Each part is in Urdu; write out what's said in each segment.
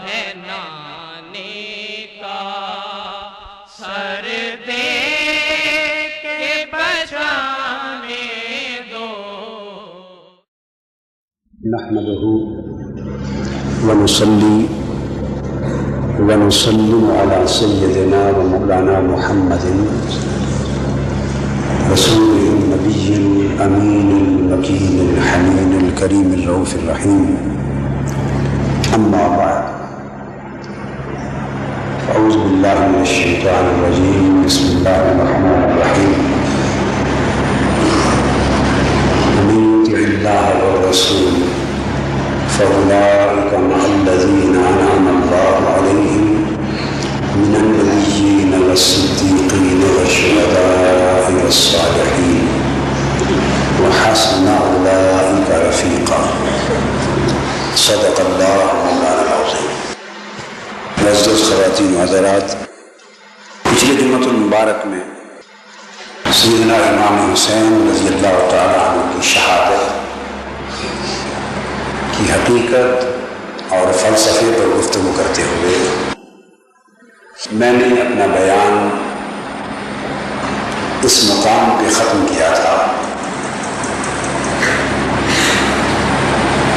ہے نانے کا سر دے کے بچانے دو. نحمده ونصلي ونسلم على سيدنا ومولانا محمد رسول النبي الأمين المكين الحنين الكريم الرؤوف الرحيم. أما بعد، أعوذ بالله من الشيطان الرجيم. بسم الله الرحمن الرحيم. ومن يطع الله والرسول فأولئك مع الذين أنعم الله عليهم من النبيين والصديقين والشهداء والصالحين وحسن أولئك رفيقا. صدق الله مولانا العظيم. معزز خواتین و حضرات، پچھلے جمعۃ المبارک میں سیدنا امام حسین رضی اللہ تعالیٰ عنہ کی شہادت کی حقیقت اور فلسفے پر گفتگو کرتے ہوئے میں نے اپنا بیان اس مقام پہ ختم کیا تھا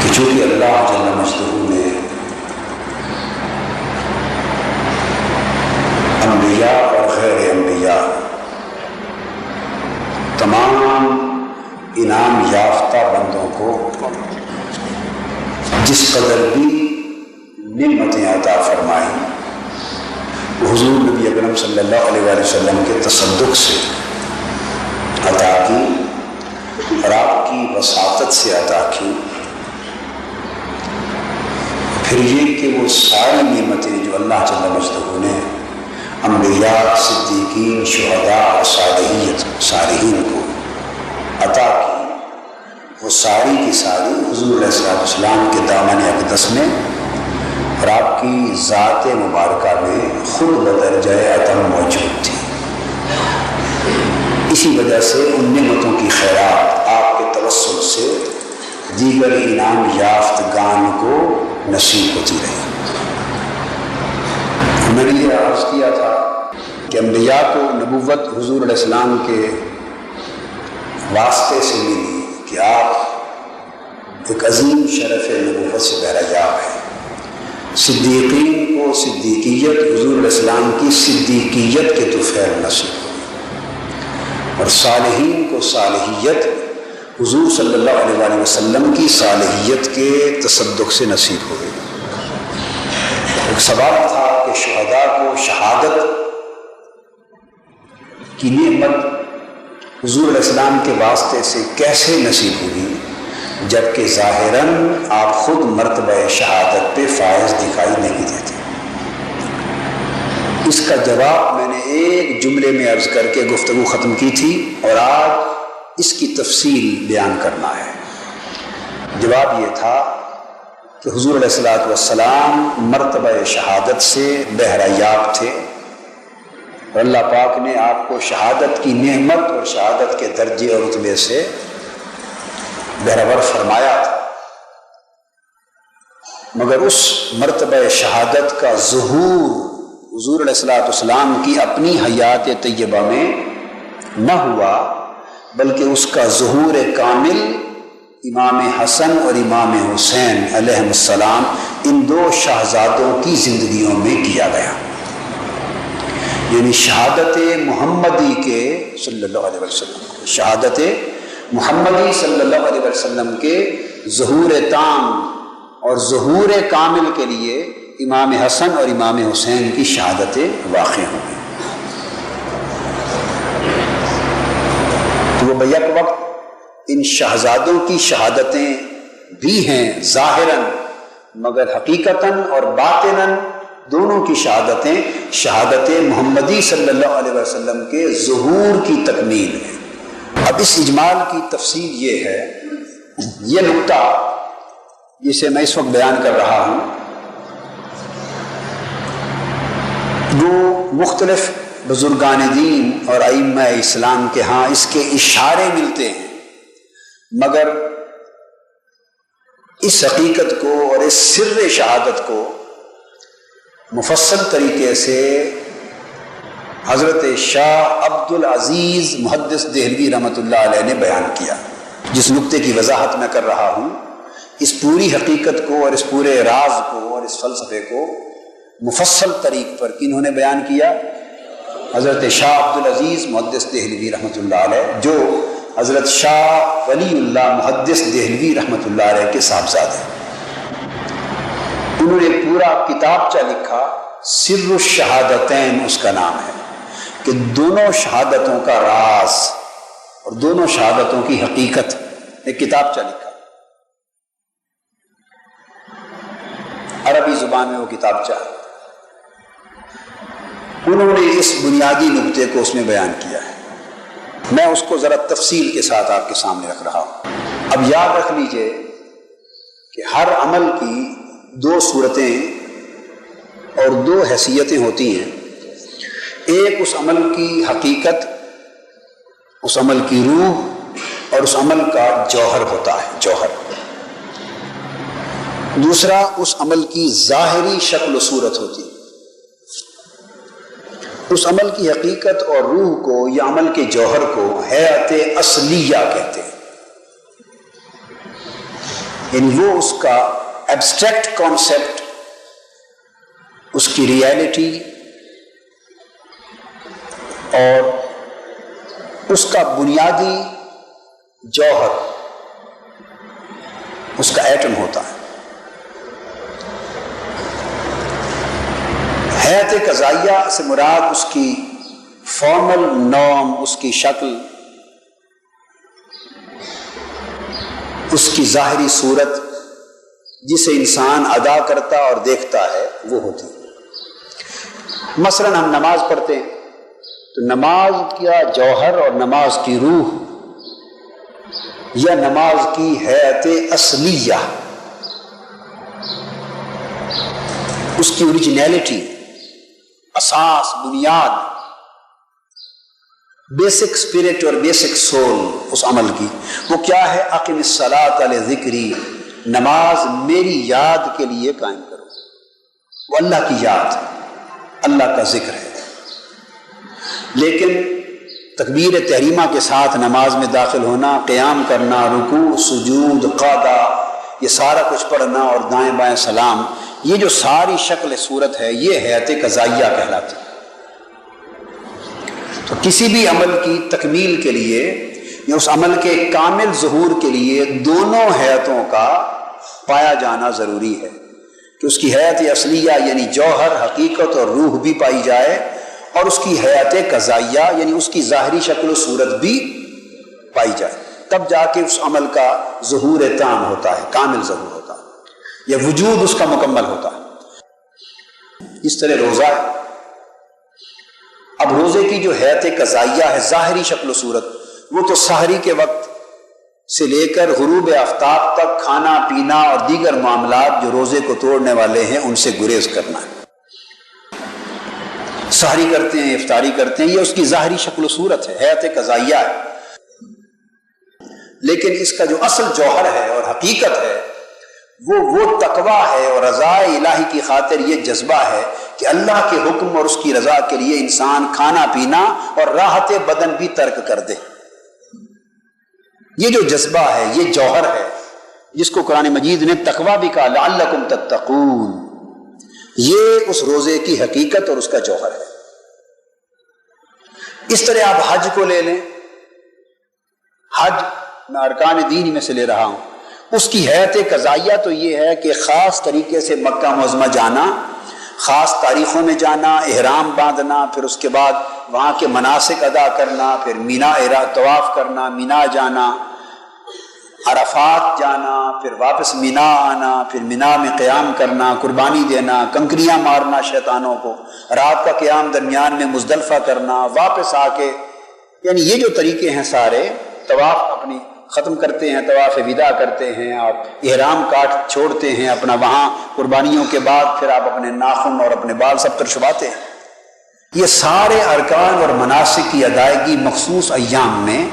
کہ چونکہ اللہ جل مجدہ نے انبیاء اور غیر انبیاء تمام انعام یافتہ بندوں کو جس قدر بھی نعمتیں عطا فرمائیں حضور نبی اکرم صلی اللہ علیہ وآلہ وسلم کے تصدق سے عطا کی اور آپ کی وساطت سے عطا کی. پھر یہ کہ وہ ساری نعمتیں جو اللہ جل مجدہ نے انبیاء، صدیقین، شہداء اور صالحین کو عطا کی، وہ ساری کی ساری حضور علیہ السلام کے دامن اقدس میں اور آپ کی ذات مبارکہ میں خود بدرجہ عطا موجود تھی. اسی وجہ سے ان نعمتوں کی خیرات آپ کے توسل سے دیگر انعام یافتگان کو نصیب ہوتی رہی. میں نے یہ عرض کیا تھا کہ انبیاء کو نبوت حضور علیہ السلام کے واسطے سے ملی کہ آپ ایک عظیم شرف نبوت سے بہرایاب ہیں. صدیقین کو صدیقیت حضور علیہ السلام کی صدیقیت کے طفیل نصیب ہوئی اور صالحین کو صالحیت حضور صلی اللہ علیہ وآلہ وسلم کی صالحیت کے تصدق سے نصیب ہوئی. ایک سوال تھا کہ شہداء کو شہادت کی نعمت حضور علیہ السلام کے واسطے سے کیسے نصیب ہوئی جبکہ ظاہراً آپ خود مرتبہ شہادت پہ فائز دکھائی نہیں دیتے. اس کا جواب میں نے ایک جملے میں عرض کر کے گفتگو ختم کی تھی اور آج اس کی تفصیل بیان کرنا ہے. جواب یہ تھا کہ حضور علیہ السلام مرتبہ شہادت سے بہرایاب تھے اور اللہ پاک نے آپ کو شہادت کی نعمت اور شہادت کے درجے اور رتبے سے بہرور فرمایا تھا، مگر اس مرتبہ شہادت کا ظہور حضور علیہ السلام کی اپنی حیات طیبہ میں نہ ہوا، بلکہ اس کا ظہور کامل امام حسن اور امام حسین علیہ السلام ان دو شہزادوں کی زندگیوں میں کیا گیا. یعنی شہادت محمدی کے صلی اللہ علیہ وسلم، شہادت محمدی صلی اللہ علیہ وسلم کے ظہور تام اور ظہور کامل کے لیے امام حسن اور امام حسین کی شہادتیں واقع ہوں گی. تو وہ بیک وقت ان شہزادوں کی شہادتیں بھی ہیں ظاہراً، مگر حقیقتاً اور باطناً دونوں کی شہادتیں شہادت محمدی صلی اللہ علیہ وسلم کے ظہور کی تکمیل ہے. اب اس اجمال کی تفصیل یہ ہے، یہ نقطہ جسے میں اس وقت بیان کر رہا ہوں وہ مختلف بزرگان دین اور ائمہ اسلام کے ہاں اس کے اشارے ملتے ہیں، مگر اس حقیقت کو اور اس سر شہادت کو مفصل طریقے سے حضرت شاہ عبد العزیز محدث دہلوی رحمۃ اللہ علیہ نے بیان کیا. جس نقطے کی وضاحت میں کر رہا ہوں، اس پوری حقیقت کو اور اس پورے راز کو اور اس فلسفے کو مفصل طریق پر کنہوں نے بیان کیا؟ حضرت شاہ عبد العزیز محدث دہلوی رحمۃ اللہ علیہ، جو حضرت شاہ ولی اللہ محدث دہلوی رحمۃ اللہ علیہ کے صاحبزادے. انہوں نے پورا کتابچہ لکھا، سر الشہادتین اس کا نام ہے، کہ دونوں شہادتوں کا راز اور دونوں شہادتوں کی حقیقت. ایک کتابچہ لکھا، عربی زبان میں وہ کتابچہ. انہوں نے اس بنیادی نقطے کو اس میں بیان کیا ہے. میں اس کو ذرا تفصیل کے ساتھ آپ کے سامنے رکھ رہا ہوں. اب یاد رکھ لیجئے کہ ہر عمل کی دو صورتیں اور دو حیثیتیں ہوتی ہیں. ایک اس عمل کی حقیقت، اس عمل کی روح اور اس عمل کا جوہر ہوتا ہے، جوہر. دوسرا اس عمل کی ظاہری شکل و صورت ہوتی ہے. اس عمل کی حقیقت اور روح کو یا عمل کے جوہر کو حیات اصلیہ کہتے ہیں. یعنی وہ اس کا ایبسٹریکٹ کانسیپٹ، اس کی ریئلٹی اور اس کا بنیادی جوہر، اس کا ایٹم ہوتا ہے. حیات قضائیہ سے مراد اس کی فارمل نام، اس کی شکل، اس کی ظاہری صورت جسے انسان ادا کرتا اور دیکھتا ہے، وہ ہوتی ہے. مثلا ہم نماز پڑھتے ہیں تو نماز کا جوہر اور نماز کی روح یا نماز کی حیات اصلیہ، اس کی اوریجنیلٹی، اساس، بنیاد، بیسک اسپرٹ اور بیسک سول اس عمل کی، وہ کیا ہے؟ اقم الصلاۃ لذکری، نماز میری یاد کے لیے قائم کرو. وہ اللہ کی یاد، اللہ کا ذکر ہے. لیکن تکبیر تحریمہ کے ساتھ نماز میں داخل ہونا، قیام کرنا، رکوع، سجود، قعدہ، یہ سارا کچھ پڑھنا اور دائیں بائیں سلام، یہ جو ساری شکل صورت ہے، یہ حیات قضائیہ کہلاتی ہے. تو کسی بھی عمل کی تکمیل کے لیے یا اس عمل کے کامل ظہور کے لیے دونوں حیاتوں کا پایا جانا ضروری ہے، کہ اس کی حیات اصلیہ یعنی جوہر، حقیقت اور روح بھی پائی جائے، اور اس کی حیات قضائیہ یعنی اس کی ظاہری شکل و صورت بھی پائی جائے. تب جا کے اس عمل کا ظہور تام ہوتا ہے، کامل ظہور ہوتا ہے، یا وجود اس کا مکمل ہوتا ہے. اس طرح روزہ ہے. اب روزے کی جو حیات قضائیہ ہے، ظاہری شکل و صورت، وہ تو سحری کے وقت سے لے کر غروب آفتاب تک کھانا پینا اور دیگر معاملات جو روزے کو توڑنے والے ہیں ان سے گریز کرنا ہے. سحری کرتے ہیں، افطاری کرتے ہیں، یہ اس کی ظاہری شکل و صورت ہے، حیات قضائیہ ہے. لیکن اس کا جو اصل جوہر ہے اور حقیقت ہے، وہ تقویٰ ہے اور رضا الہی کی خاطر یہ جذبہ ہے کہ اللہ کے حکم اور اس کی رضا کے لیے انسان کھانا پینا اور راحت بدن بھی ترک کر دے. یہ جو جذبہ ہے، یہ جوہر ہے، جس کو قرآن مجید نے تقویٰ بھی کہا، لعلکم تتقون. یہ اس روزے کی حقیقت اور اس کا جوہر ہے. اس طرح آپ حج کو لے لیں. حج میں ارکان دین میں سے لے رہا ہوں. اس کی حیات قضائیہ تو یہ ہے کہ خاص طریقے سے مکہ معظمہ جانا، خاص تاریخوں میں جانا، احرام باندھنا، پھر اس کے بعد وہاں کے مناسک ادا کرنا، پھر مینا طواف کرنا، مینا جانا، عرفات جانا، پھر واپس مینا آنا، پھر مینا میں قیام کرنا، قربانی دینا، کنکریاں مارنا شیطانوں کو، رات کا قیام درمیان میں مزدلفہ کرنا، واپس آ کے، یعنی یہ جو طریقے ہیں سارے، طواف اپنی ختم کرتے ہیں، طواف وداع کرتے ہیں، آپ احرام کاٹ چھوڑتے ہیں اپنا، وہاں قربانیوں کے بعد پھر آپ اپنے ناخن اور اپنے بال سب ترشواتے ہیں. یہ سارے ارکان اور مناسک کی ادائیگی مخصوص ایام میں،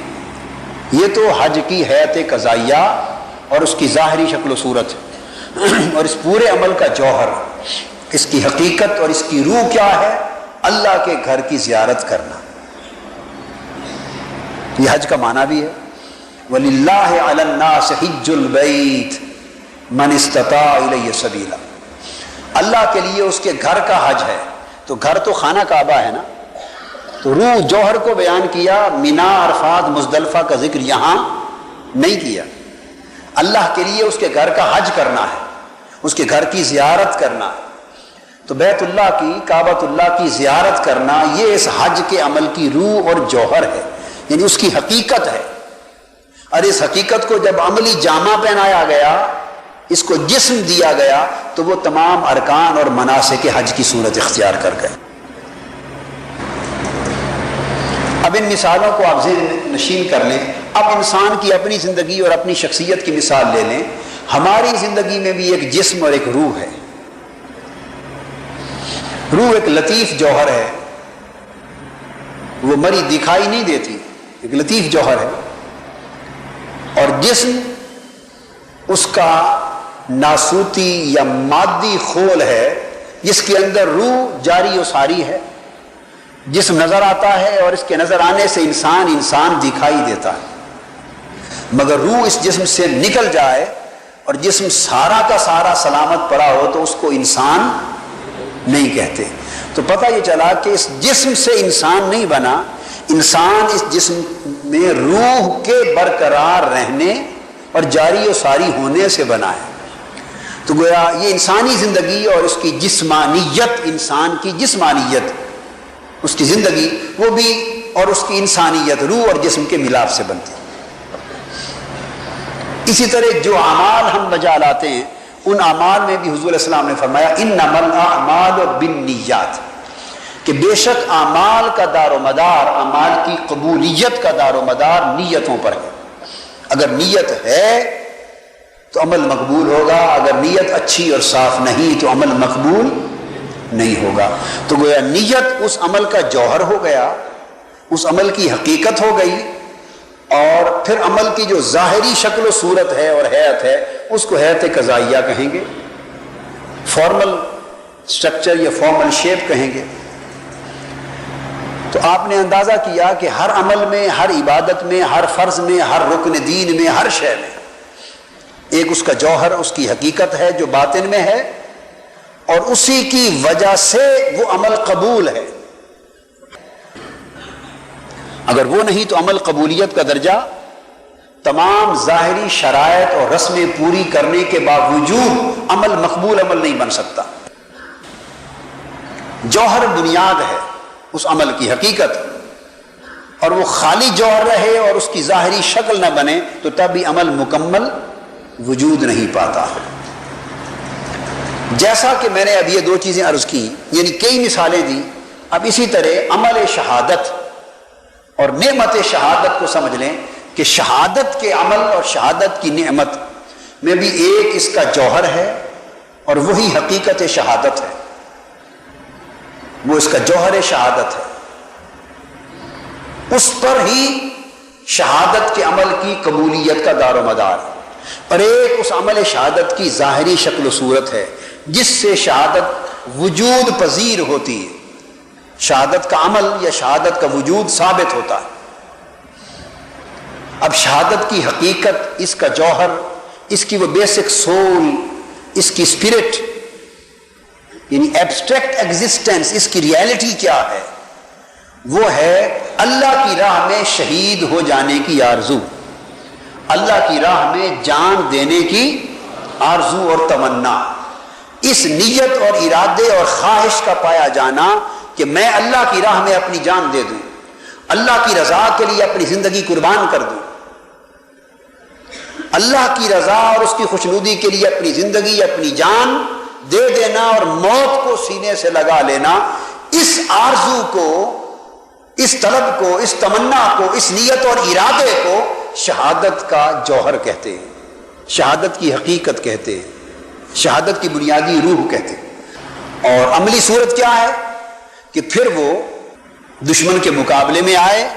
یہ تو حج کی حیات قضائیہ اور اس کی ظاہری شکل و صورت اور اس پورے عمل کا جوہر. اس کی حقیقت اور اس کی روح کیا ہے؟ اللہ کے گھر کی زیارت کرنا. یہ حج کا معنی بھی ہے. وَلِلَّهِ عَلَى النَّاسِ حِجُّ الْبَيْتِ مَنِ اسْتَطَاعَ إِلَيْهِ سَبِيلًا. اللہ کے لیے اس کے گھر کا حج ہے. تو گھر تو خانہ کعبہ ہے نا. تو روح جوہر کو بیان کیا، مینا، عرفات، مزدلفہ کا ذکر یہاں نہیں کیا. اللہ کے لیے اس کے گھر کا حج کرنا ہے، اس کے گھر کی زیارت کرنا ہے. تو بیت اللہ کی، کعبۃ اللہ کی زیارت کرنا یہ اس حج کے عمل کی روح اور جوہر ہے، یعنی اس کی حقیقت ہے. اور اس حقیقت کو جب عملی جامہ پہنایا گیا، اس کو جسم دیا گیا، تو وہ تمام ارکان اور مناسک حج کی صورت اختیار کر گئے. اب ان مثالوں کو آپ ذہن نشین کر لیں. اب انسان کی اپنی زندگی اور اپنی شخصیت کی مثال لے لیں. ہماری زندگی میں بھی ایک جسم اور ایک روح ہے. روح ایک لطیف جوہر ہے، وہ مری دکھائی نہیں دیتی، ایک لطیف جوہر ہے. اور جسم اس کا ناسوتی یا مادی خول ہے جس کے اندر روح جاری و ساری ہے. جسم نظر آتا ہے اور اس کے نظر آنے سے انسان دکھائی دیتا ہے، مگر روح اس جسم سے نکل جائے اور جسم سارا کا سارا سلامت پڑا ہو تو اس کو انسان نہیں کہتے. تو پتہ یہ چلا کہ اس جسم سے انسان نہیں بنا، انسان اس جسم میں روح کے برقرار رہنے اور جاری و ساری ہونے سے بنا ہے. تو گویا یہ انسانی زندگی اور اس کی جسمانیت، انسان کی جسمانیت، اس کی زندگی وہ بھی، اور اس کی انسانیت روح اور جسم کے ملاپ سے بنتی. اسی طرح جو اعمال ہم بجا لاتے ہیں ان اعمال میں بھی حضور علیہ السلام نے فرمایا انما الاعمال بالنیات، کہ بے شک اعمال کا دار و مدار، اعمال کی قبولیت کا دار و مدار نیتوں پر ہے. اگر نیت ہے تو عمل مقبول ہوگا، اگر نیت اچھی اور صاف نہیں تو عمل مقبول نہیں ہوگا. تو گویا نیت اس عمل کا جوہر ہو گیا، اس عمل کی حقیقت ہو گئی. اور پھر عمل کی جو ظاہری شکل و صورت ہے اور حیت ہے اس کو حیت قضائیہ کہیں گے، فارمل سٹرکچر یا فارمل شیپ کہیں گے. تو آپ نے اندازہ کیا کہ ہر عمل میں، ہر عبادت میں، ہر فرض میں، ہر رکن دین میں، ہر شے میں ایک اس کا جوہر، اس کی حقیقت ہے جو باطن میں ہے، اور اسی کی وجہ سے وہ عمل قبول ہے. اگر وہ نہیں تو عمل قبولیت کا درجہ تمام ظاہری شرائط اور رسمیں پوری کرنے کے باوجود عمل مقبول عمل نہیں بن سکتا. جوہر بنیاد ہے اس عمل کی حقیقت، اور وہ خالی جوہر رہے اور اس کی ظاہری شکل نہ بنے تو تب بھی عمل مکمل وجود نہیں پاتا. جیسا کہ میں نے اب یہ دو چیزیں عرض کی، یعنی کئی مثالیں دی. اب اسی طرح عمل شہادت اور نعمت شہادت کو سمجھ لیں کہ شہادت کے عمل اور شہادت کی نعمت میں بھی ایک اس کا جوہر ہے اور وہی حقیقت شہادت ہے، وہ اس کا جوہر شہادت ہے. اس پر ہی شہادت کے عمل کی قبولیت کا دار و مدار ہے. اور ایک اس عمل شہادت کی ظاہری شکل و صورت ہے جس سے شہادت وجود پذیر ہوتی ہے، شہادت کا عمل یا شہادت کا وجود ثابت ہوتا ہے. اب شہادت کی حقیقت، اس کا جوہر، اس کی وہ بیسک سول، اس کی اسپرٹ، یعنی ایبسٹریکٹ ایگزسٹنس، اس کی ریالٹی کیا ہے؟ وہ ہے اللہ کی راہ میں شہید ہو جانے کی آرزو، اللہ کی راہ میں جان دینے کی آرزو اور تمنا. اس نیت اور ارادے اور خواہش کا پایا جانا کہ میں اللہ کی راہ میں اپنی جان دے دوں، اللہ کی رضا کے لیے اپنی زندگی قربان کر دوں، اللہ کی رضا اور اس کی خوشنودی کے لیے اپنی زندگی، اپنی جان دے دینا اور موت کو سینے سے لگا لینا. اس آرزو کو، اس طلب کو، اس تمنا کو، اس نیت اور ارادے کو شہادت کا جوہر کہتے ہیں، شہادت کی حقیقت کہتے ہیں، شہادت کی بنیادی روح کہتے ہیں. اور عملی صورت کیا ہے کہ پھر وہ دشمن کے مقابلے میں آئے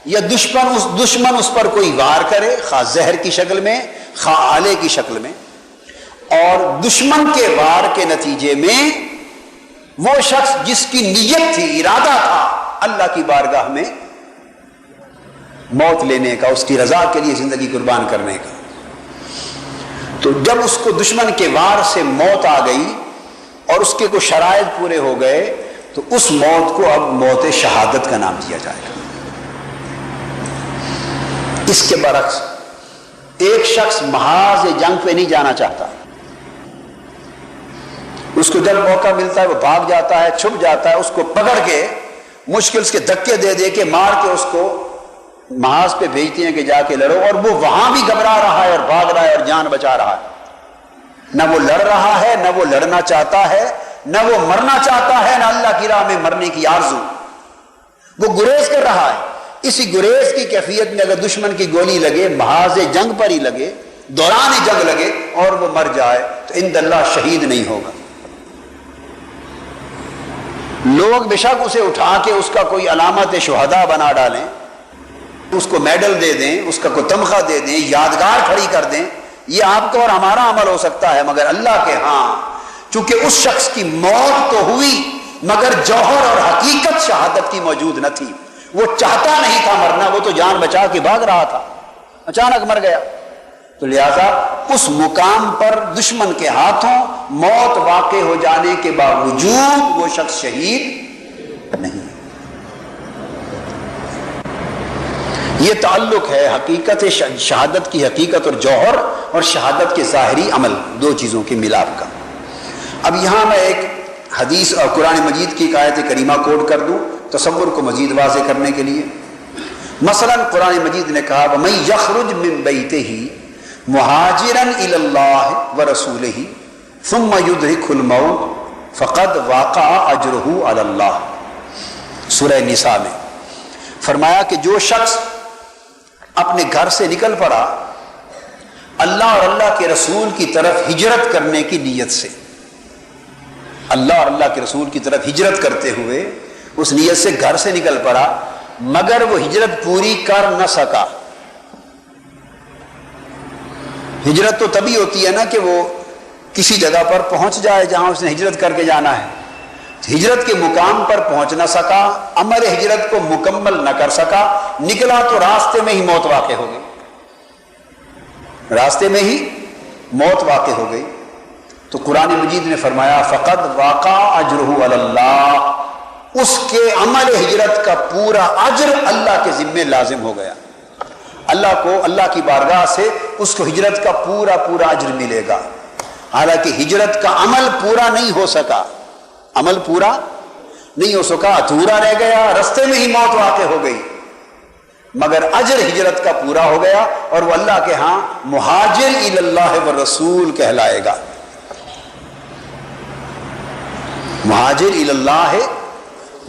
یا دشمن اس پر کوئی وار کرے، خواہ زہر کی شکل میں، خواہ آلے کی شکل میں، اور دشمن کے وار کے نتیجے میں وہ شخص جس کی نیت تھی، ارادہ تھا اللہ کی بارگاہ میں موت لینے کا، اس کی رضا کے لیے زندگی قربان کرنے کا، تو جب اس کو دشمن کے وار سے موت آ گئی اور اس کے کوئی شرائط پورے ہو گئے تو اس موت کو اب موت شہادت کا نام دیا جائے گا۔ اس کے برعکس ایک شخص محاذ جنگ پہ نہیں جانا چاہتا، اس کو جب موقع ملتا ہے وہ بھاگ جاتا ہے، چھپ جاتا ہے، اس کو پکڑ کے مشکل سے دھکے دے دے کے مار کے اس کو محاذ پہ بھیجتے ہیں کہ جا کے لڑو، اور وہ وہاں بھی گھبرا رہا ہے اور بھاگ رہا ہے اور جان بچا رہا ہے، نہ وہ لڑ رہا ہے، نہ وہ لڑنا چاہتا ہے، نہ وہ مرنا چاہتا ہے، نہ اللہ کی راہ میں مرنے کی آرزو، وہ گریز کر رہا ہے۔ اسی گریز کی کیفیت میں اگر دشمن کی گولی لگے، محاذ جنگ پر ہی لگے، دوران جنگ لگے اور وہ مر جائے تو عند اللہ شہید نہیں ہوگا۔ لوگ بے شک اسے اٹھا کے اس کا کوئی علامت شہداء بنا ڈالیں، اس کو میڈل دے دیں، اس کا کوئی تمغہ دے دیں، یادگار کھڑی کر دیں، یہ آپ کا اور ہمارا عمل ہو سکتا ہے، مگر اللہ کے ہاں چونکہ اس شخص کی موت تو ہوئی مگر جوہر اور حقیقت شہادت کی موجود نہ تھی، وہ چاہتا نہیں تھا مرنا، وہ تو جان بچا کے بھاگ رہا تھا، اچانک مر گیا، تو لہذا اس مقام پر دشمن کے ہاتھوں موت واقع ہو جانے کے باوجود وہ شخص شہید نہیں۔ یہ تعلق ہے حقیقت شہادت کی حقیقت اور جوہر اور شہادت کے ظاہری عمل، دو چیزوں کے ملاپ کا۔ اب یہاں میں ایک حدیث اور قرآن مجید کی ایک آیت کریمہ کوٹ کر دوں تصور کو مزید واضح کرنے کے لیے۔ مثلا قرآن مجید نے کہا وَمَن يَخْرُجْ مِن بَيْتِهِ مُهَاجِرًا إِلَى اللَّهِ وَرَسُولِهِ ثُمَّ يُدْرِكْهُ الْمَوْتُ فَقَدْ وَقَعَ أَجْرُهُ عَلَى اللَّهِ۔ سورہ نساء میں فرمایا کہ جو شخص اپنے گھر سے نکل پڑا اللہ اور اللہ کے رسول کی طرف ہجرت کرنے کی نیت سے، اللہ اور اللہ کے رسول کی طرف ہجرت کرتے ہوئے اس نیت سے گھر سے نکل پڑا مگر وہ ہجرت پوری کر نہ سکا۔ ہجرت تو تبھی ہوتی ہے نا کہ وہ کسی جگہ پر پہنچ جائے جہاں اس نے ہجرت کر کے جانا ہے، ہجرت کے مقام پر پہنچ نہ سکا، عمل ہجرت کو مکمل نہ کر سکا، نکلا تو راستے میں ہی موت واقع ہو گئی، راستے میں ہی موت واقع ہو گئی، تو قرآن مجید نے فرمایا فقد واقع اجرہ علی اللہ، اس کے عمل ہجرت کا پورا اجر اللہ کے ذمے لازم ہو گیا، اللہ کو اللہ کی بارگاہ سے اس کو ہجرت کا پورا اجر ملے گا، حالانکہ ہجرت کا عمل پورا نہیں ہو سکا، عمل پورا نہیں ہو سکا، ادھورا رہ گیا، رستے میں ہی موت واقع ہو گئی، مگر اجر ہجرت کا پورا ہو گیا اور وہ اللہ کے ہاں مہاجر الی اللہ والرسول کہلائے گا، مہاجر الی اللہ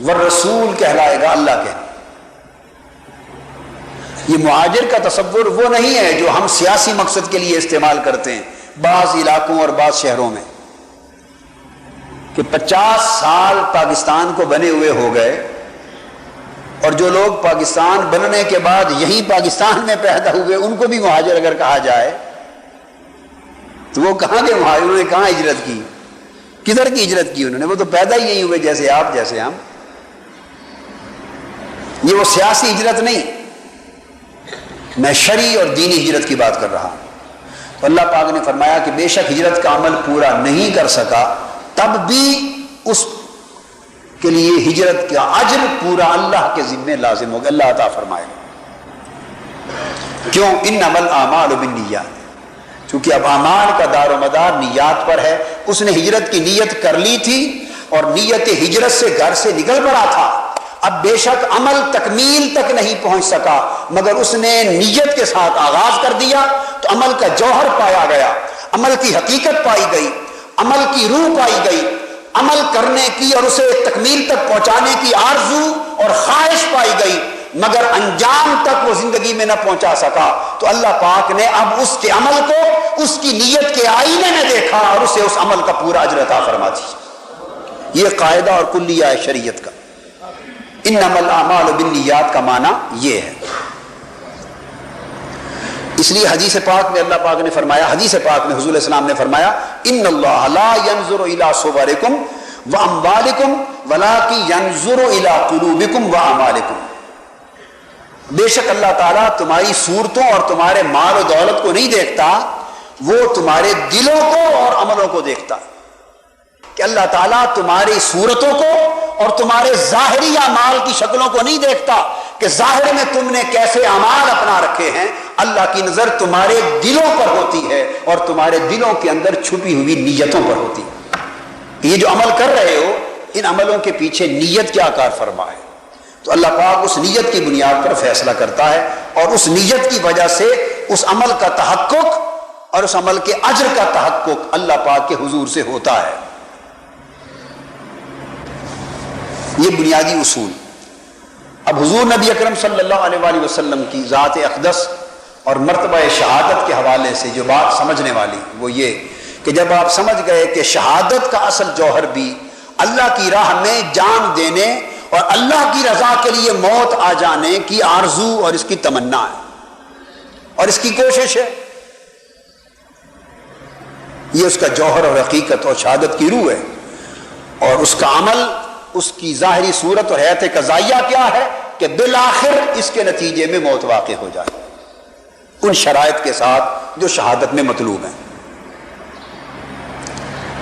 والرسول کہلائے گا اللہ کے۔ یہ مہاجر کا تصور وہ نہیں ہے جو ہم سیاسی مقصد کے لیے استعمال کرتے ہیں بعض علاقوں اور بعض شہروں میں، کہ 50 سال پاکستان کو بنے ہوئے ہو گئے اور جو لوگ پاکستان بننے کے بعد یہیں پاکستان میں پیدا ہوئے ان کو بھی مہاجر اگر کہا جائے تو وہ کہاں کے مہاجر، انہوں نے کہاں ہجرت کی، کدھر کی ہجرت کی انہوں نے، وہ تو پیدا ہی یہیں ہوئے جیسے آپ جیسے ہم، یہ وہ سیاسی ہجرت نہیں، میں شرعی اور دینی ہجرت کی بات کر رہا ہوں۔ تو اللہ پاک نے فرمایا کہ بے شک ہجرت کا عمل پورا نہیں کر سکا تب بھی اس کے لیے ہجرت کا اجر پورا اللہ کے ذمے لازم ہوگا، اللہ عطا فرمائے گا۔ کیوں؟ انما الاعمال بالنیات، چونکہ اب اعمال کا دار و مدار نیات پر ہے، اس نے ہجرت کی نیت کر لی تھی اور نیت ہجرت سے گھر سے نکل پڑا تھا، اب بے شک عمل تکمیل تک نہیں پہنچ سکا مگر اس نے نیت کے ساتھ آغاز کر دیا تو عمل کا جوہر پایا گیا، عمل کی حقیقت پائی گئی، عمل کی روح پائی گئی، عمل کرنے کی اور اسے تکمیل تک پہنچانے کی آرزو اور خواہش پائی گئی مگر انجام تک وہ زندگی میں نہ پہنچا سکا، تو اللہ پاک نے اب اس کے عمل کو اس کی نیت کے آئینے میں دیکھا اور اسے اس عمل کا پورا اجر عطا فرما دی۔ یہ قاعدہ اور کلیہ ہے شریعت کا، انما الاعمال بالنیات کا معنی یہ ہے۔ اس لیے حدیث پاک میں اللہ پاک نے فرمایا، حدیث پاک میں حضور السلام نے فرمایا ان اللہ لا ينظر الى صورکم واموالکم ولکن ینظر الی قلوبکم واعمالکم، بے شک اللہ تعالیٰ تمہاری صورتوں اور تمہارے مال و دولت کو نہیں دیکھتا، وہ تمہارے دلوں کو اور عملوں کو دیکھتا، کہ اللہ تعالیٰ تمہاری صورتوں کو اور تمہارے ظاہری اعمال کی شکلوں کو نہیں دیکھتا کہ ظاہر میں تم نے کیسے اعمال اپنا رکھے ہیں، اللہ کی نظر تمہارے دلوں پر ہوتی ہے اور تمہارے دلوں کے اندر چھپی ہوئی نیتوں پر ہوتی ہے۔ یہ جو عمل کر رہے ہو، ان عملوں کے پیچھے نیت کیا کار فرما ہے، تو اللہ پاک اس نیت کی بنیاد پر فیصلہ کرتا ہے، اور اس نیت کی وجہ سے اس عمل کا تحقق اور اس عمل کے اجر کا تحقق اللہ پاک کے حضور سے ہوتا ہے۔ یہ بنیادی اصول۔ اب حضور نبی اکرم صلی اللہ علیہ وآلہ وسلم کی ذات اقدس اور مرتبہ شہادت کے حوالے سے جو بات سمجھنے والی وہ یہ کہ جب آپ سمجھ گئے کہ شہادت کا اصل جوہر بھی اللہ کی راہ میں جان دینے اور اللہ کی رضا کے لیے موت آ جانے کی آرزو اور اس کی تمنا ہے اور اس کی کوشش ہے، یہ اس کا جوہر اور حقیقت اور شہادت کی روح ہے، اور اس کا عمل، اس کی ظاہری صورت اور حیات قضائیہ کیا ہے کہ بالآخر اس کے نتیجے میں موت واقع ہو جائے ان شرائط کے ساتھ جو شہادت میں مطلوب ہیں۔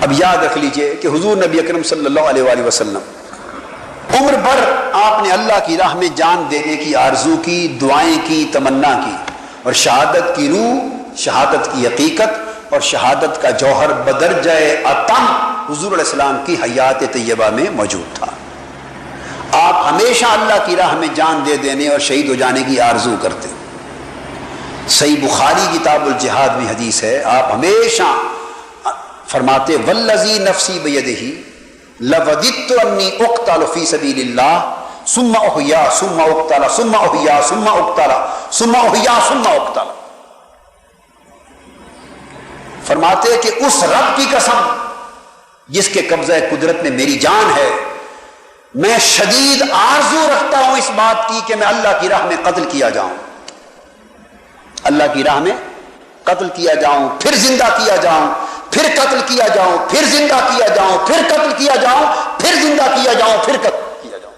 اب یاد رکھ لیجئے کہ حضور نبی اکرم صلی اللہ علیہ وآلہ وسلم عمر بھر آپ نے اللہ کی راہ میں جان دینے کی آرزو کی، دعائیں کی، تمنا کی، اور شہادت کی روح، شہادت کی حقیقت اور شہادت کا جوہر بدرجہ اتم حضور علیہ السلام کی حیات طیبہ میں موجود تھا۔ آپ ہمیشہ اللہ کی راہ میں جان دے دینے اور شہید ہو جانے کی آرزو کرتے۔ صحیح بخاری کتاب الجہاد میں حدیث ہے، آپ ہمیشہ فرماتے والذی نفسی بیدہ لوددت انی اقتل فی سبیل اللہ ثم احیا ثم اقتل ثم احیا ثم اقتل ثم احیا ثم اقتل۔ فرماتے کہ اس رب کی قسم جس کے قبضہ قدرت میں میری جان ہے، میں شدید آرزو رکھتا ہوں اس بات کی کہ میں اللہ کی راہ میں قتل کیا جاؤں، اللہ کی راہ میں قتل کیا جاؤں، پھر زندہ کیا جاؤں، پھر قتل کیا جاؤں، پھر زندہ کیا جاؤں، پھر قتل کیا جاؤں، پھر زندہ کیا جاؤں، پھر قتل کیا جاؤں،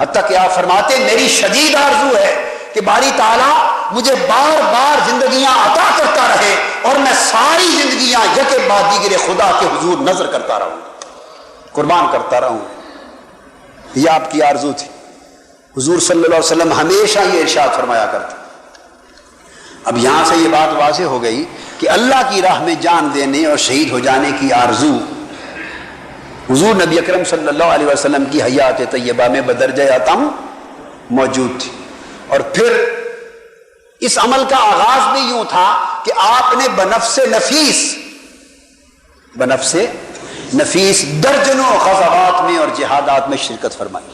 حتیٰ کہ آپ فرماتے میری شدید آرزو ہے کہ باری تعالیٰ مجھے بار بار زندگیاں عطا کرتا رہے اور میں ساری زندگیاں یکے بعد دیگرے خدا کے حضور نظر کرتا رہوں، قربان کرتا رہوں۔ یہ آپ کی آرزو تھی۔ حضور صلی اللہ علیہ وسلم ہمیشہ یہ ارشاد فرمایا کرتے۔ اب یہاں سے یہ بات واضح ہو گئی کہ اللہ کی راہ میں جان دینے اور شہید ہو جانے کی آرزو حضور نبی اکرم صلی اللہ علیہ وسلم کی حیات طیبہ میں بدرجہ اتم موجود تھی، اور پھر اس عمل کا آغاز بھی یوں تھا کہ آپ نے بنفس نفیس درجنوں غزوات میں اور جہادات میں شرکت فرمائی،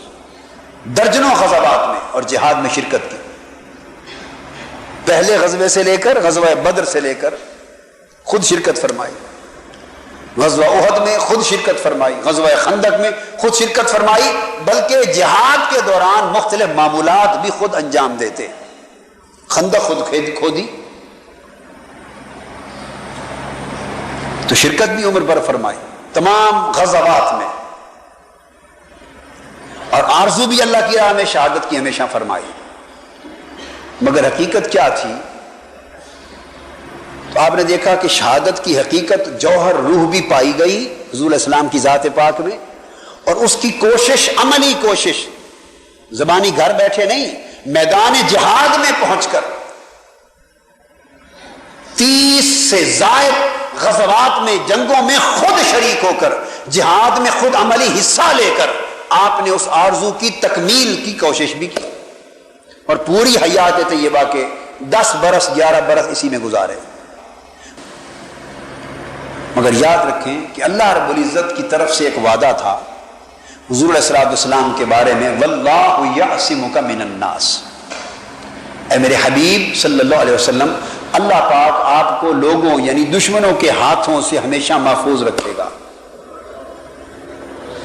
درجنوں غزوات میں اور جہاد میں شرکت کی، پہلے غزوے سے لے کر غزوہ بدر سے لے کر خود شرکت فرمائی، غزوہ احد میں خود شرکت فرمائی، غزوہ خندق میں خود شرکت فرمائی، بلکہ جہاد کے دوران مختلف معمولات بھی خود انجام دیتے، خندق خود کھودی تو شرکت بھی عمر بھر فرمائی تمام غزوات میں، اور آرزو بھی اللہ کی راہ میں شہادت کی ہمیشہ فرمائی۔ مگر حقیقت کیا تھی؟ تو آپ نے دیکھا کہ شہادت کی حقیقت جوہر روح بھی پائی گئی حضور علیہ السلام کی ذات پاک میں، اور اس کی کوشش، عملی کوشش، زبانی گھر بیٹھے نہیں، میدان جہاد میں پہنچ کر 30 سے زائد غزوات میں، جنگوں میں خود شریک ہو کر، جہاد میں خود عملی حصہ لے کر آپ نے اس آرزو کی تکمیل کی کوشش بھی کی، اور پوری حیات طیبہ کے 10 برس 11 برس اسی میں گزارے۔ مگر یاد رکھیں کہ اللہ رب العزت کی طرف سے ایک وعدہ تھا حضور علیہ السلام کے بارے میں، واللہ یعصمک من الناس، اے میرے حبیب صلی اللہ علیہ وسلم، اللہ پاک آپ کو لوگوں یعنی دشمنوں کے ہاتھوں سے ہمیشہ محفوظ رکھے گا۔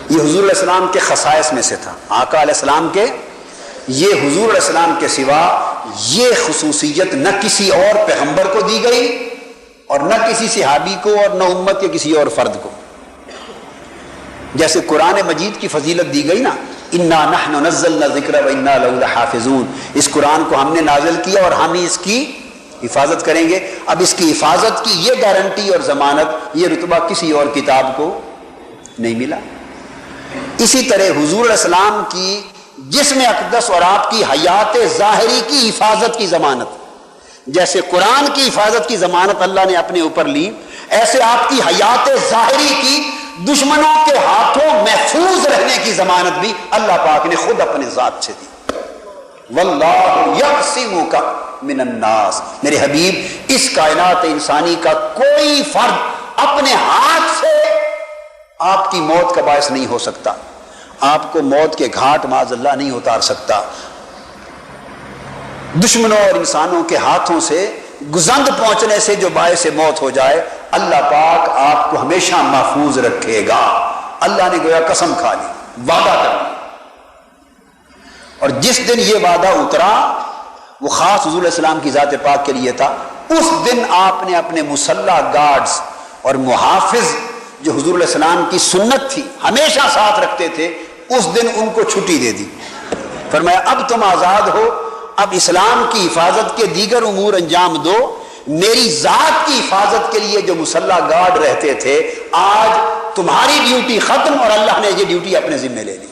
یہ حضور علیہ السلام کے خصائص میں سے تھا، آقا علیہ السلام کے، یہ حضور علیہ السلام کے سوا یہ خصوصیت نہ کسی اور پیغمبر کو دی گئی اور نہ کسی صحابی کو اور نہ امت کے کسی اور فرد کو۔ جیسے قرآن مجید کی فضیلت دی گئی نا، انا نحن نزلنا الذکر و انا لہ لحافظون، اس قرآن کو ہم نے نازل کیا اور ہم ہی اس کی حفاظت کریں گے۔ اب اس کی حفاظت کی یہ گارنٹی اور ضمانت، یہ رتبہ کسی اور کتاب کو نہیں ملا۔ اسی طرح حضور علیہ السلام کی جسم اقدس اور آپ کی حیات ظاہری کی حفاظت کی ضمانت، جیسے قرآن کی حفاظت کی ضمانت اللہ نے اپنے اوپر لی، ایسے آپ کی حیات ظاہری کی دشمنوں کے ہاتھوں محفوظ رہنے کی ضمانت بھی اللہ پاک نے خود اپنے ذات سے دی۔ واللہ یعصمک من الناس، میرے حبیب اس کائنات انسانی کا کوئی فرد اپنے ہاتھ سے آپ کی موت کا باعث نہیں ہو سکتا، آپ کو موت کے گھاٹ معاذ اللہ نہیں اتار سکتا۔ دشمنوں اور انسانوں کے ہاتھوں سے گزند پہنچنے سے جو باعث موت ہو جائے، اللہ پاک آپ کو ہمیشہ محفوظ رکھے گا۔ اللہ نے گویا قسم کھا لی، وعدہ کر لی، اور جس دن یہ وعدہ اترا وہ خاص حضور علیہ السلام کی ذات پاک کے لیے تھا۔ اس دن آپ نے اپنے مسلح گارڈز اور محافظ جو حضور علیہ السلام کی سنت تھی ہمیشہ ساتھ رکھتے تھے، اس دن ان کو چھٹی دے دی، فرمایا اب تم آزاد ہو، اب اسلام کی حفاظت کے دیگر امور انجام دو، میری ذات کی حفاظت کے لیے جو مسلح گارڈ رہتے تھے آج تمہاری ڈیوٹی ختم، اور اللہ نے یہ ڈیوٹی اپنے ذمہ لے لی۔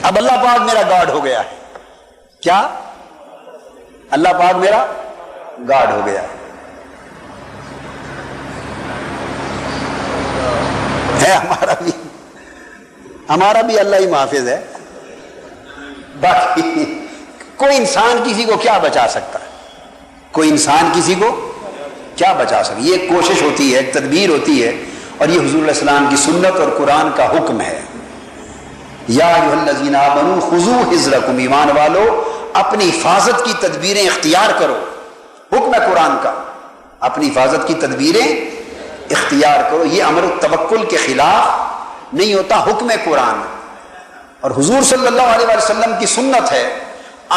اب اللہ پاک میرا گارڈ ہو گیا ہے، کیا؟ اللہ پاک میرا گارڈ ہو گیا ہے ہمارا بھی اللہ ہی محافظ ہے، باقی کوئی انسان کسی کو کیا بچا سکتا ہے؟ کوئی انسان کسی کو کیا بچا سکتا؟ یہ ایک کوشش ہوتی ہے، ایک تدبیر ہوتی ہے، اور یہ حضور علیہ السلام کی سنت اور قرآن کا حکم ہے۔ یا ایھا الذین آمنوا خذوا حذرکم، ایمان والو اپنی حفاظت کی تدبیریں اختیار کرو، حکم ہے قرآن کا، اپنی حفاظت کی تدبیریں اختیار کرو۔ یہ امر التوکل کے خلاف نہیں ہوتا، حکم قرآن، اور حضور صلی اللہ علیہ وسلم کی سنت ہے۔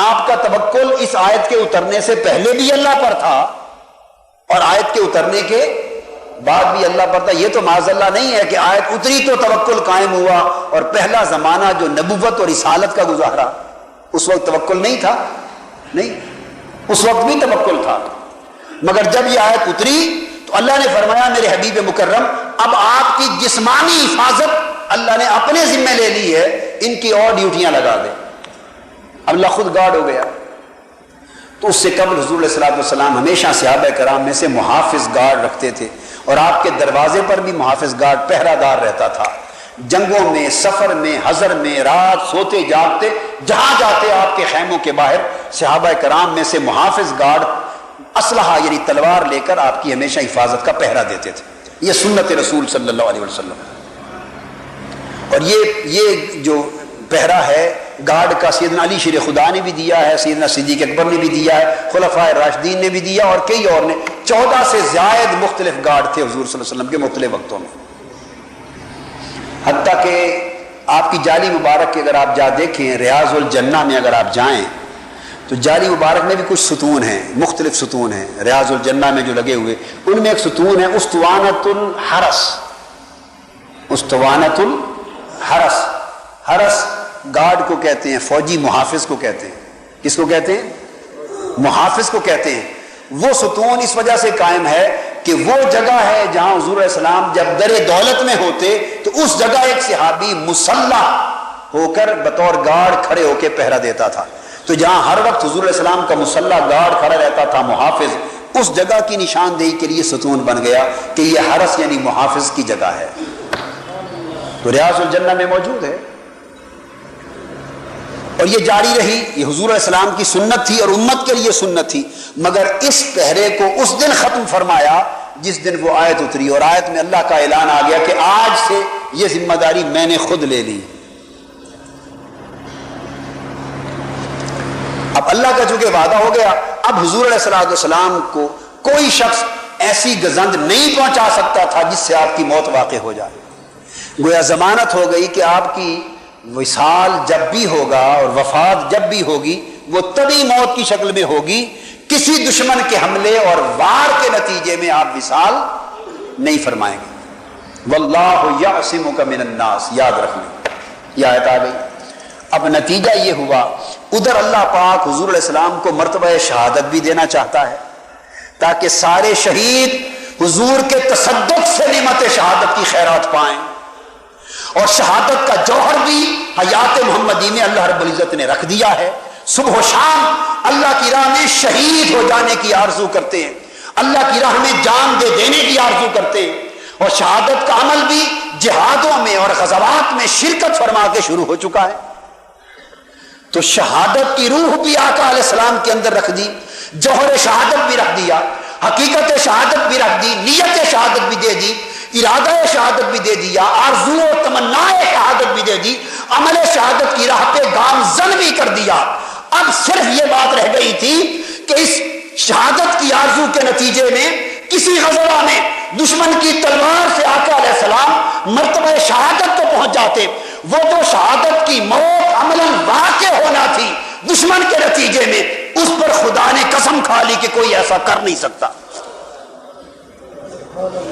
آپ کا توکل اس آیت کے اترنے سے پہلے بھی اللہ پر تھا اور آیت کے اترنے کے بعد بھی اللہ پر تھا۔ یہ تو معاذ اللہ نہیں ہے کہ آیت اتری تو توکل قائم ہوا، اور پہلا زمانہ جو نبوت اور رسالت کا گزارا اس وقت توکل نہیں تھا، نہیں، اس وقت بھی توکل تھا، مگر جب یہ آیت اتری تو اللہ نے فرمایا میرے حبیب مکرم اب آپ کی جسمانی حفاظت اللہ نے اپنے ذمہ لے لی ہے، ان کی اور ڈیوٹیاں لگا دے۔ اب اللہ خود گارڈ ہو گیا۔ تو اس سے قبل حضور علیہ الصلوۃ والسلام ہمیشہ صحابہ کرام میں سے محافظ گارڈ رکھتے تھے، اور آپ کے دروازے پر بھی محافظ گارڈ پہرہ دار رہتا تھا۔ جنگوں میں، سفر میں، حضر میں، رات سوتے جاگتے جہاں جاتے آپ کے خیموں کے باہر صحابہ کرام میں سے محافظ گارڈ اسلحہ یعنی تلوار لے کر آپ کی ہمیشہ حفاظت کا پہرہ دیتے تھے۔ یہ سنت رسول صلی اللہ علیہ وسلم، اور یہ جو پہرا ہے گارڈ کا سیدنا علی شیر خدا نے بھی دیا ہے، سیدنا صدیق اکبر نے بھی دیا ہے، خلفائے راشدین نے بھی دیا، اور کئی اور نے۔ 14 سے زائد مختلف گارڈ تھے حضور صلی اللہ علیہ وسلم کے مختلف وقتوں میں، حتیٰ کہ آپ کی جالی مبارک کے اگر آپ جا دیکھیں، ریاض الجنہ میں اگر آپ جائیں تو جالی مبارک میں بھی کچھ ستون ہیں، مختلف ستون ہیں ریاض الجنہ میں جو لگے ہوئے، ان میں ایک ستون ہے اسطوانۃ الحرس۔ اسطوانۃ الحرس، حرس گارڈ کو کہتے ہیں، فوجی محافظ کو کہتے ہیں۔ کس کو کہتے ہیں؟ محافظ کو کہتے ہیں۔ وہ ستون اس وجہ سے قائم ہے کہ وہ جگہ ہے جہاں حضور علیہ السلام جب در دولت میں ہوتے تو اس جگہ ایک صحابی مسلح ہو کر بطور گارڈ کھڑے ہو کے پہرا دیتا تھا۔ تو جہاں ہر وقت حضور علیہ السلام کا مسلح گارڈ کھڑا رہتا تھا، محافظ، اس جگہ کی نشاندہی کے لیے ستون بن گیا کہ یہ حرس یعنی محافظ کی جگہ ہے۔ تو ریاض الجنہ میں موجود ہے، اور یہ جاری رہی۔ یہ حضور علیہ السلام کی سنت تھی اور امت کے لیے سنت تھی، مگر اس پہرے کو اس دن ختم فرمایا جس دن وہ آیت اتری، اور آیت میں اللہ کا اعلان آ گیا کہ آج سے یہ ذمہ داری میں نے خود لے لی۔ اب اللہ کا چونکہ وعدہ ہو گیا، اب حضور علیہ السلام کو کوئی شخص ایسی گزند نہیں پہنچا سکتا تھا جس سے آپ کی موت واقع ہو جائے۔ گویا ضمانت ہو گئی کہ آپ کی وصال جب بھی ہوگا اور وفات جب بھی ہوگی وہ تبھی موت کی شکل میں ہوگی، کسی دشمن کے حملے اور وار کے نتیجے میں آپ وصال نہیں فرمائیں گے۔ واللہ یعصمک من الناس، یاد رکھنا یہ آیت آ گئی۔ اب نتیجہ یہ ہوا، ادھر اللہ پاک حضور علیہ السلام کو مرتبہ شہادت بھی دینا چاہتا ہے تاکہ سارے شہید حضور کے تصدق سے نعمت شہادت کی خیرات پائیں، اور شہادت کا جوہر بھی حیات محمدی میں اللہ رب العزت نے رکھ دیا ہے۔ صبح و شام اللہ کی راہ میں شہید ہو جانے کی آرزو کرتے ہیں، اللہ کی راہ میں جان دے دینے کی آرزو کرتے ہیں، اور شہادت کا عمل بھی جہادوں میں اور غزوات میں شرکت فرما کے شروع ہو چکا ہے۔ تو شہادت کی روح بھی آقا علیہ السلام کے اندر رکھ دی، جوہر شہادت بھی رکھ دیا، حقیقت شہادت بھی رکھ دی، نیت شہادت بھی دے دی، ارادہ شہادت بھی دے دیا، آرزو و تمنا شہادت بھی دے دی، عمل شہادت کی راہ پہ گامزن بھی کر دیا۔ اب صرف یہ بات رہ گئی تھی کہ اس شہادت کی آرزو کے نتیجے میں کسی غزوہ میں دشمن کی تلوار سے آقا علیہ السلام مرتبہ شہادت تو پہنچ جاتے، وہ تو شہادت کی موت عملاً واقع ہونا تھی دشمن کے نتیجے میں، اس پر خدا نے قسم کھا لی کہ کوئی ایسا کر نہیں سکتا،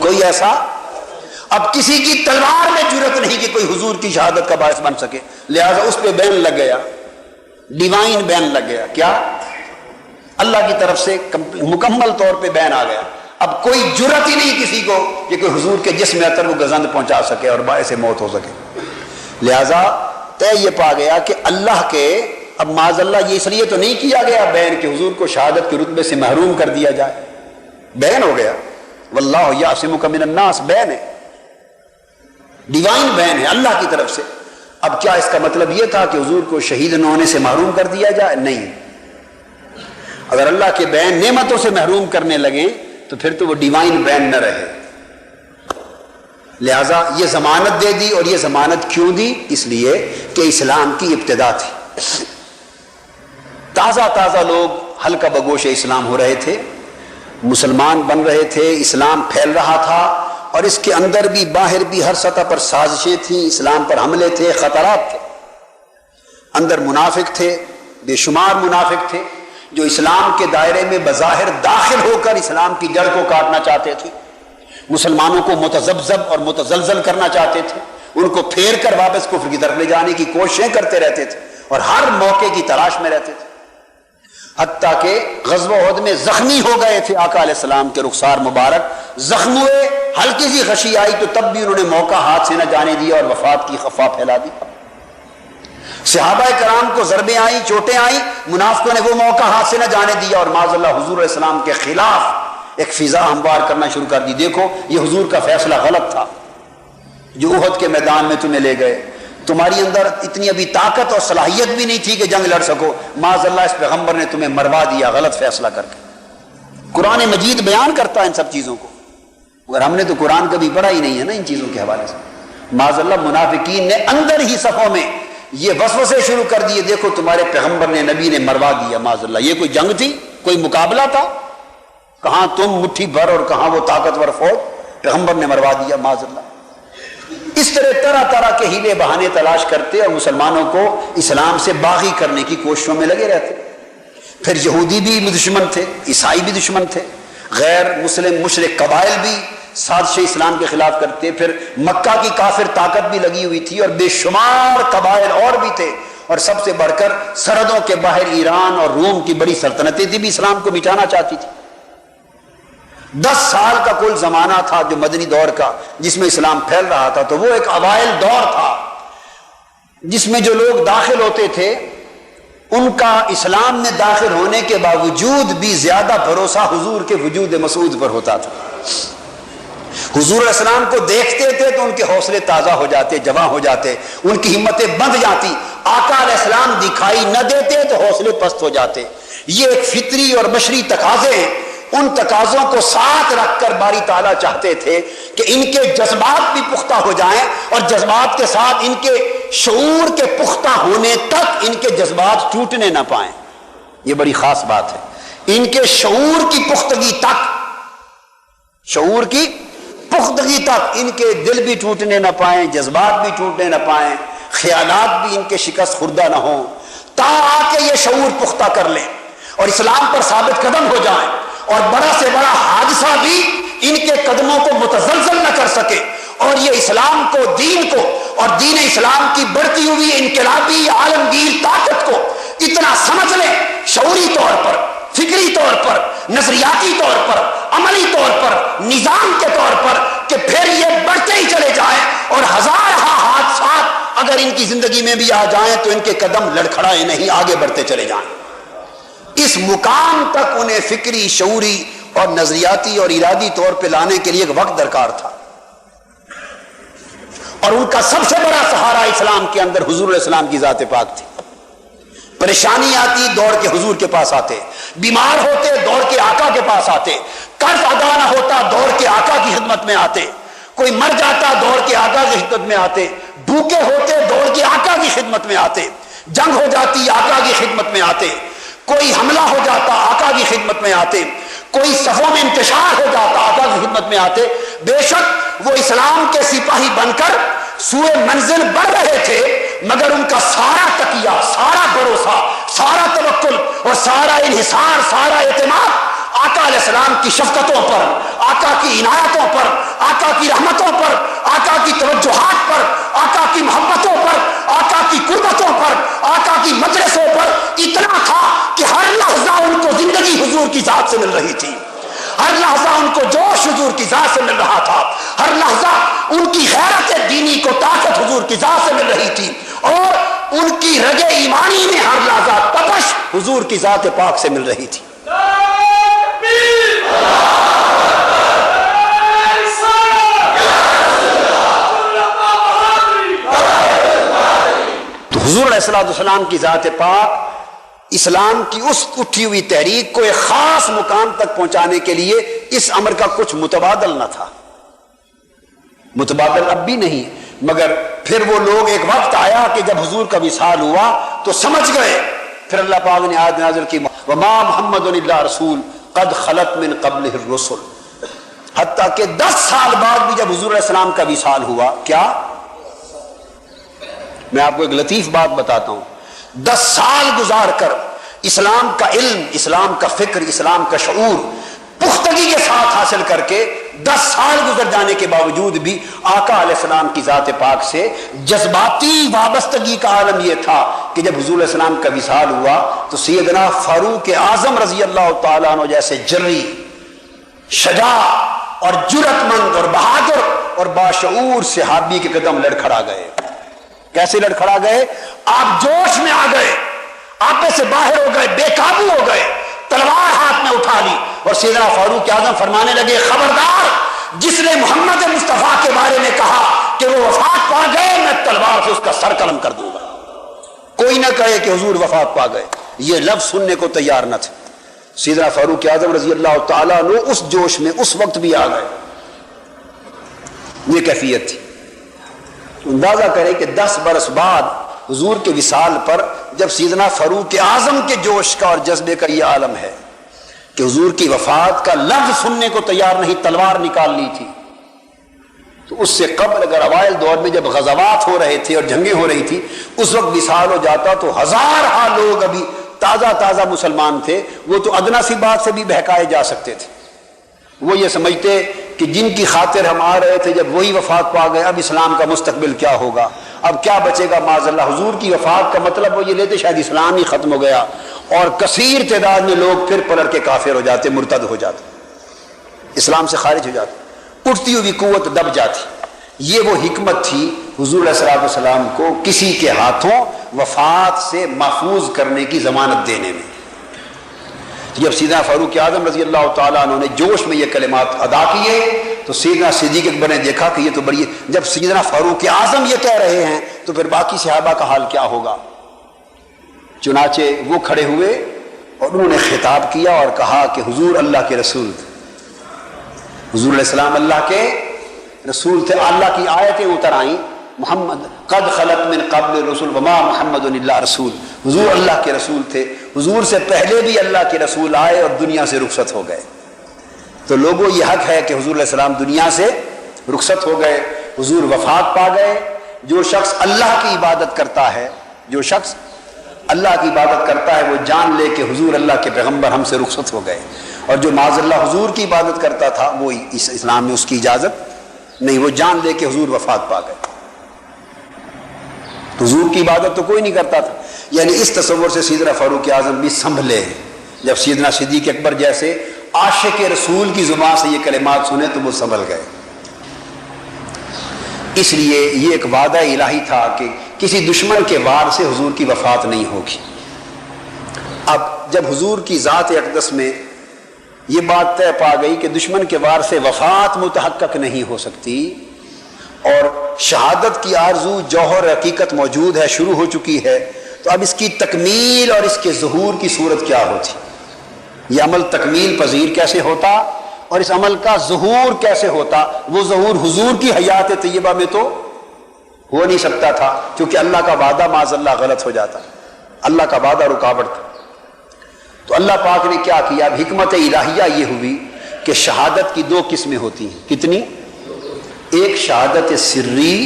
کوئی ایسا اب کسی کی تلوار میں جرت نہیں کہ کوئی حضور کی شہادت کا باعث بن سکے، لہذا اس پہ بین لگ گیا، ڈیوائن بین لگ گیا، کیا اللہ کی طرف سے مکمل طور پہ بین آ گیا۔ اب کوئی جرت ہی نہیں کسی کو کہ کوئی حضور کے جسم اطہر کو گزند پہنچا سکے اور باعث موت ہو سکے، لہذا طے یہ پا گیا کہ اللہ کے، اب معاذ اللہ یہ اس لیے تو نہیں کیا گیا بین کہ حضور کو شہادت کے رتبے سے محروم کر دیا جائے، بین ہو گیا، واللہ یعصمک من الناس بین ہے، ڈیوائن بین ہے اللہ کی طرف سے۔ اب کیا اس کا مطلب یہ تھا کہ حضور کو شہید نہ ہونے سے محروم کر دیا جائے؟ نہیں، اگر اللہ کے بین نعمتوں سے محروم کرنے لگے تو پھر تو وہ ڈیوائن بین نہ رہے، لہذا یہ ضمانت دے دی، اور یہ ضمانت کیوں دی؟ اس لیے کہ اسلام کی ابتدا تھی، تازہ تازہ لوگ حلقہ بگوش اسلام ہو رہے تھے، مسلمان بن رہے تھے، اسلام پھیل رہا تھا، اور اس کے اندر بھی باہر بھی ہر سطح پر سازشیں تھیں، اسلام پر حملے تھے، خطرات تھے، اندر منافق تھے، بے شمار منافق تھے جو اسلام کے دائرے میں بظاہر داخل ہو کر اسلام کی جڑ کو کاٹنا چاہتے تھے، مسلمانوں کو متذبذب اور متزلزل کرنا چاہتے تھے، ان کو پھیر کر واپس کفر کی طرف لے جانے کی کوششیں کرتے رہتے تھے، اور ہر موقع کی تلاش میں رہتے تھے، حتیٰ کہ غزوہ احد میں زخمی ہو گئے تھے آقا علیہ السلام کے رخسار مبارک، زخم ہوئے، ہلکی سی غشی آئی تو تب بھی انہوں نے موقع ہاتھ سے نہ جانے دیا اور وفات کی خفا پھیلا دی۔ صحابہ کرام کو ضربیں آئیں، چوٹیں آئیں، منافقوں نے وہ موقع ہاتھ سے نہ جانے دیا اور معاذ اللہ حضور علیہ السلام کے خلاف ایک فضا ہموار کرنا شروع کر دی، دیکھو یہ حضور کا فیصلہ غلط تھا جو احد کے میدان میں تمہیں لے گئے، تمہاری اندر اتنی ابھی طاقت اور صلاحیت بھی نہیں تھی کہ جنگ لڑ سکو، معاذ اللہ اس پیغمبر نے تمہیں مروا دیا غلط فیصلہ کر کے۔ قرآن مجید بیان کرتا ہے ان سب چیزوں کو، مگر ہم نے تو قرآن کبھی پڑھا ہی نہیں ہے نا ان چیزوں کے حوالے سے۔ معاذ اللہ منافقین نے اندر ہی صفوں میں یہ وسوسے شروع کر دیے، دیکھو تمہارے پیغمبر نے، نبی نے مروا دیا، معاذ اللہ یہ کوئی جنگ تھی، کوئی مقابلہ تھا؟ کہاں تم مٹھی بھر اور کہاں وہ طاقتور فوج، پیغمبر نے مروا دیا معاذ اللہ۔ اس طرح طرح طرح کے ہیلے بہانے تلاش کرتے اور مسلمانوں کو اسلام سے باغی کرنے کی کوششوں میں لگے رہتے۔ پھر یہودی بھی دشمن تھے، عیسائی بھی دشمن تھے، غیر مسلم مشرک قبائل بھی سازش اسلام کے خلاف کرتے، پھر مکہ کی کافر طاقت بھی لگی ہوئی تھی اور بے شمار قبائل اور بھی تھے، اور سب سے بڑھ کر سرحدوں کے باہر ایران اور روم کی بڑی سلطنتیں تھیں بھی اسلام کو مٹانا چاہتی تھی۔ 10 سال کا کل زمانہ تھا جو مدنی دور کا جس میں اسلام پھیل رہا تھا، تو وہ ایک اوائل دور تھا جس میں جو لوگ داخل ہوتے تھے ان کا اسلام میں داخل ہونے کے باوجود بھی زیادہ بھروسہ حضور کے وجود مسعود پر ہوتا تھا۔ حضور علیہ السلام کو دیکھتے تھے تو ان کے حوصلے تازہ ہو جاتے، جواں ہو جاتے، ان کی ہمتیں بندھ جاتی، آقا علیہ السلام دکھائی نہ دیتے تو حوصلے پست ہو جاتے۔ یہ ایک فطری اور بشری تقاضے ہیں، ان تقاضوں کو ساتھ رکھ کر باری تعالیٰ چاہتے تھے کہ ان کے جذبات بھی پختہ ہو جائیں، اور جذبات کے ساتھ ان کے شعور کے پختہ ہونے تک ان کے جذبات ٹوٹنے نہ پائیں۔ یہ بڑی خاص بات ہے، ان کے شعور کی پختگی تک، شعور کی پختگی تک ان کے دل بھی ٹوٹنے نہ پائیں، جذبات بھی ٹوٹنے نہ پائیں، خیالات بھی ان کے شکست خوردہ نہ ہوں، تا آ کے یہ شعور پختہ کر لیں اور اسلام پر ثابت قدم ہو جائیں، اور بڑا سے بڑا حادثہ بھی ان کے قدموں کو متزلزل نہ کر سکے، اور یہ اسلام کو، دین کو اور دین اسلام کی بڑھتی ہوئی انقلابی عالمگیر طاقت کو اتنا سمجھ لیں، شعوری طور پر، فکری طور پر، نظریاتی طور پر، عملی طور پر، نظام کے طور پر، کہ پھر یہ بڑھتے ہی چلے جائیں اور ہزارہ حادثات اگر ان کی زندگی میں بھی آ جائیں تو ان کے قدم لڑکھڑائے نہیں، آگے بڑھتے چلے جائیں۔ اس مقام تک انہیں فکری، شعوری اور نظریاتی اور ارادی طور پہ لانے کے لیے ایک وقت درکار تھا، اور ان کا سب سے بڑا سہارا اسلام کے اندر حضور علیہ السلام کی ذات پاک تھی۔ پریشانی آتی دوڑ کے حضور کے پاس آتے، بیمار ہوتے دوڑ کے آقا کے پاس آتے، قرض ادا نہ ہوتا دوڑ کے آقا کی خدمت میں آتے، کوئی مر جاتا دوڑ کے آقا کی خدمت میں آتے، بھوکے ہوتے دوڑ کے آقا کی خدمت میں آتے، جنگ ہو جاتی آقا کی خدمت میں آتے، کوئی حملہ ہو جاتا آقا کی خدمت میں آتے، کوئی صفوں میں انتشار ہو جاتا آقا کی خدمت میں آتے۔ بے شک وہ اسلام کے سپاہی بن کر سوئے منزل بڑھ رہے تھے، مگر ان کا سارا تکیہ، سارا بھروسہ، سارا توکل اور سارا انحصار، سارا اعتماد آقا علیہ السلام کی شفقتوں پر، آقا کی عنایتوں پر، آقا کی رحمتوں پر، آقا کی توجہات پر، آقا کی محبتوں پر، آقا کی قربتوں پر، آقا کی مجلسوں پر اتنا تھا کہ ہر لحظہ ان کو زندگی حضور کی ذات سے مل رہی تھی، ہر لحظہ ان کو جوش حضور کی ذات سے مل رہا تھا، ہر لحظہ ان کی غیرت دینی کو طاقت حضور کی ذات سے مل رہی تھی، اور ان کی رگ ایمانی میں ہر لحظہ تپش حضور کی ذات پاک سے مل رہی تھی۔ تو حضور علیہ السلام کی ذات پاک اسلام کی اس اٹھی ہوئی تحریک کو ایک خاص مقام تک پہنچانے کے لیے اس امر کا کچھ متبادل نہ تھا، متبادل اب بھی نہیں، مگر پھر وہ لوگ، ایک وقت آیا کہ جب حضور کا وصال ہوا تو سمجھ گئے، پھر اللہ پاک نے آیت نازل کی وما محمد الا رسول قد خلت من قبلہ الرسل، حتیٰ کہ 10 سال بعد بھی جب حضور علیہ السلام کا وصال ہوا، کیا؟ میں آپ کو ایک لطیف بات بتاتا ہوں، 10 سال گزار کر اسلام کا علم، اسلام کا فکر، اسلام کا شعور پختگی کے ساتھ حاصل کر کے 10 سال گزر جانے کے باوجود بھی آقا علیہ السلام کی ذات پاک سے جذباتی وابستگی کا عالم یہ تھا کہ جب حضور علیہ السلام کا وصال ہوا تو سیدنا فاروق اعظم رضی اللہ تعالیٰ عنہ جیسے جری، شجاع اور جرأت مند اور بہادر اور باشعور صحابی کے قدم لڑکھڑا گئے۔ کیسے لڑکھڑا گئے؟ آپ جوش میں آ گئے، آپے سے باہر ہو گئے، بے قابو ہو گئے، تلوار ہاتھ میں اٹھا لی، اور سیدنا فاروق اعظم فرمانے لگے خبردار، جس نے محمد مصطفیٰ کے بارے میں کہا کہ وہ وفات پا گئے، میں تلوار سے اس کا سر قلم کر دوں گا۔ کوئی نہ کہے کہ حضور وفات پا گئے، یہ لفظ سننے کو تیار نہ تھے۔ سیدنا فاروق اعظم رضی اللہ تعالیٰ عنہ اس جوش میں اس وقت بھی آ گئے، یہ کیفیت تھی۔ اندازہ کریں کہ 10 برس بعد حضور کے وصال پر جب سیدنا فاروق اعظم کے جوش کا اور جذبے کا یہ عالم ہے کہ حضور کی وفات کا لفظ سننے کو تیار نہیں، تلوار نکال لی تھی، تو اس سے قبل اگر اوائل دور میں جب غزوات ہو رہے تھے اور جنگیں ہو رہی تھی، اس وقت وصال ہو جاتا تو ہزارہ لوگ ابھی تازہ مسلمان تھے، وہ تو ادنا سی بات سے بھی بہکائے جا سکتے تھے، وہ یہ سمجھتے کہ جن کی خاطر ہم آ رہے تھے جب وہی وفات پا گئے، اب اسلام کا مستقبل کیا ہوگا، اب کیا بچے گا معاذ اللہ۔ حضور کی وفات کا مطلب وہ یہ لیتے شاید اسلام ہی ختم ہو گیا، اور کثیر تعداد میں لوگ پھر پلٹ کے کافر ہو جاتے، مرتد ہو جاتے، اسلام سے خارج ہو جاتے، اٹھتی ہوئی قوت دب جاتی۔ یہ وہ حکمت تھی حضور علیہ السلام کو کسی کے ہاتھوں وفات سے محفوظ کرنے کی ضمانت دینے میں۔ جب سیدنا فاروق اعظم رضی اللہ تعالیٰ عنہ نے جوش میں یہ کلمات ادا کیے تو سیدنا صدیق اکبر نے دیکھا کہ یہ تو بڑی، جب سیدنا فاروق اعظم یہ کہہ رہے ہیں تو پھر باقی صحابہ کا حال کیا ہوگا۔ چنانچہ وہ کھڑے ہوئے اور انہوں نے خطاب کیا اور کہا کہ حضور اللہ کے رسول تھے، حضور علیہ السلام اللہ کے رسول تھے۔ اللہ کی آیتیں اتر آئیں، محمد قد خلت من قبل الرسل وما محمد الا رسول، حضور اللہ کے رسول تھے، حضور سے پہلے بھی اللہ کے رسول آئے اور دنیا سے رخصت ہو گئے۔ تو لوگوں یہ حق ہے کہ حضور علیہ السلام دنیا سے رخصت ہو گئے، حضور وفات پا گئے۔ جو شخص اللہ کی عبادت کرتا ہے، جو شخص اللہ کی عبادت کرتا ہے، وہ جان لے کہ حضور اللہ کے پیغمبر ہم سے رخصت ہو گئے، اور جو معاذ اللہ حضور کی عبادت کرتا تھا وہ اس اسلام میں اس کی اجازت نہیں، وہ جان دے کے حضور وفات پا گئے. حضور کی عبادت تو کوئی نہیں کرتا تھا. یعنی اس تصور سے سیدنا فاروق اعظم بھی سنبھلے. جب سیدنا صدیق اکبر جیسے عاشق رسول کی زبان سے یہ کلمات سنے تو وہ سنبھل گئے. اس لیے یہ ایک وعدہ الہی تھا کہ کسی دشمن کے وار سے حضور کی وفات نہیں ہوگی. اب جب حضور کی ذات اقدس میں یہ بات طے پا گئی کہ دشمن کے وار سے وفات متحقق نہیں ہو سکتی اور شہادت کی آرزو جوہر حقیقت موجود ہے، شروع ہو چکی ہے، تو اب اس کی تکمیل اور اس کے ظہور کی صورت کیا ہوتی؟ یہ عمل تکمیل پذیر کیسے ہوتا اور اس عمل کا ظہور کیسے ہوتا؟ وہ ظہور حضور کی حیات طیبہ میں تو ہو نہیں سکتا تھا، کیونکہ اللہ کا وعدہ معاذ اللہ غلط ہو جاتا. اللہ کا وعدہ رکاوٹ تھا. تو اللہ پاک نے کیا کیا؟ اب حکمت الہیہ یہ ہوئی کہ شہادت کی دو قسمیں ہوتی ہیں. کتنی؟ ایک شہادت سری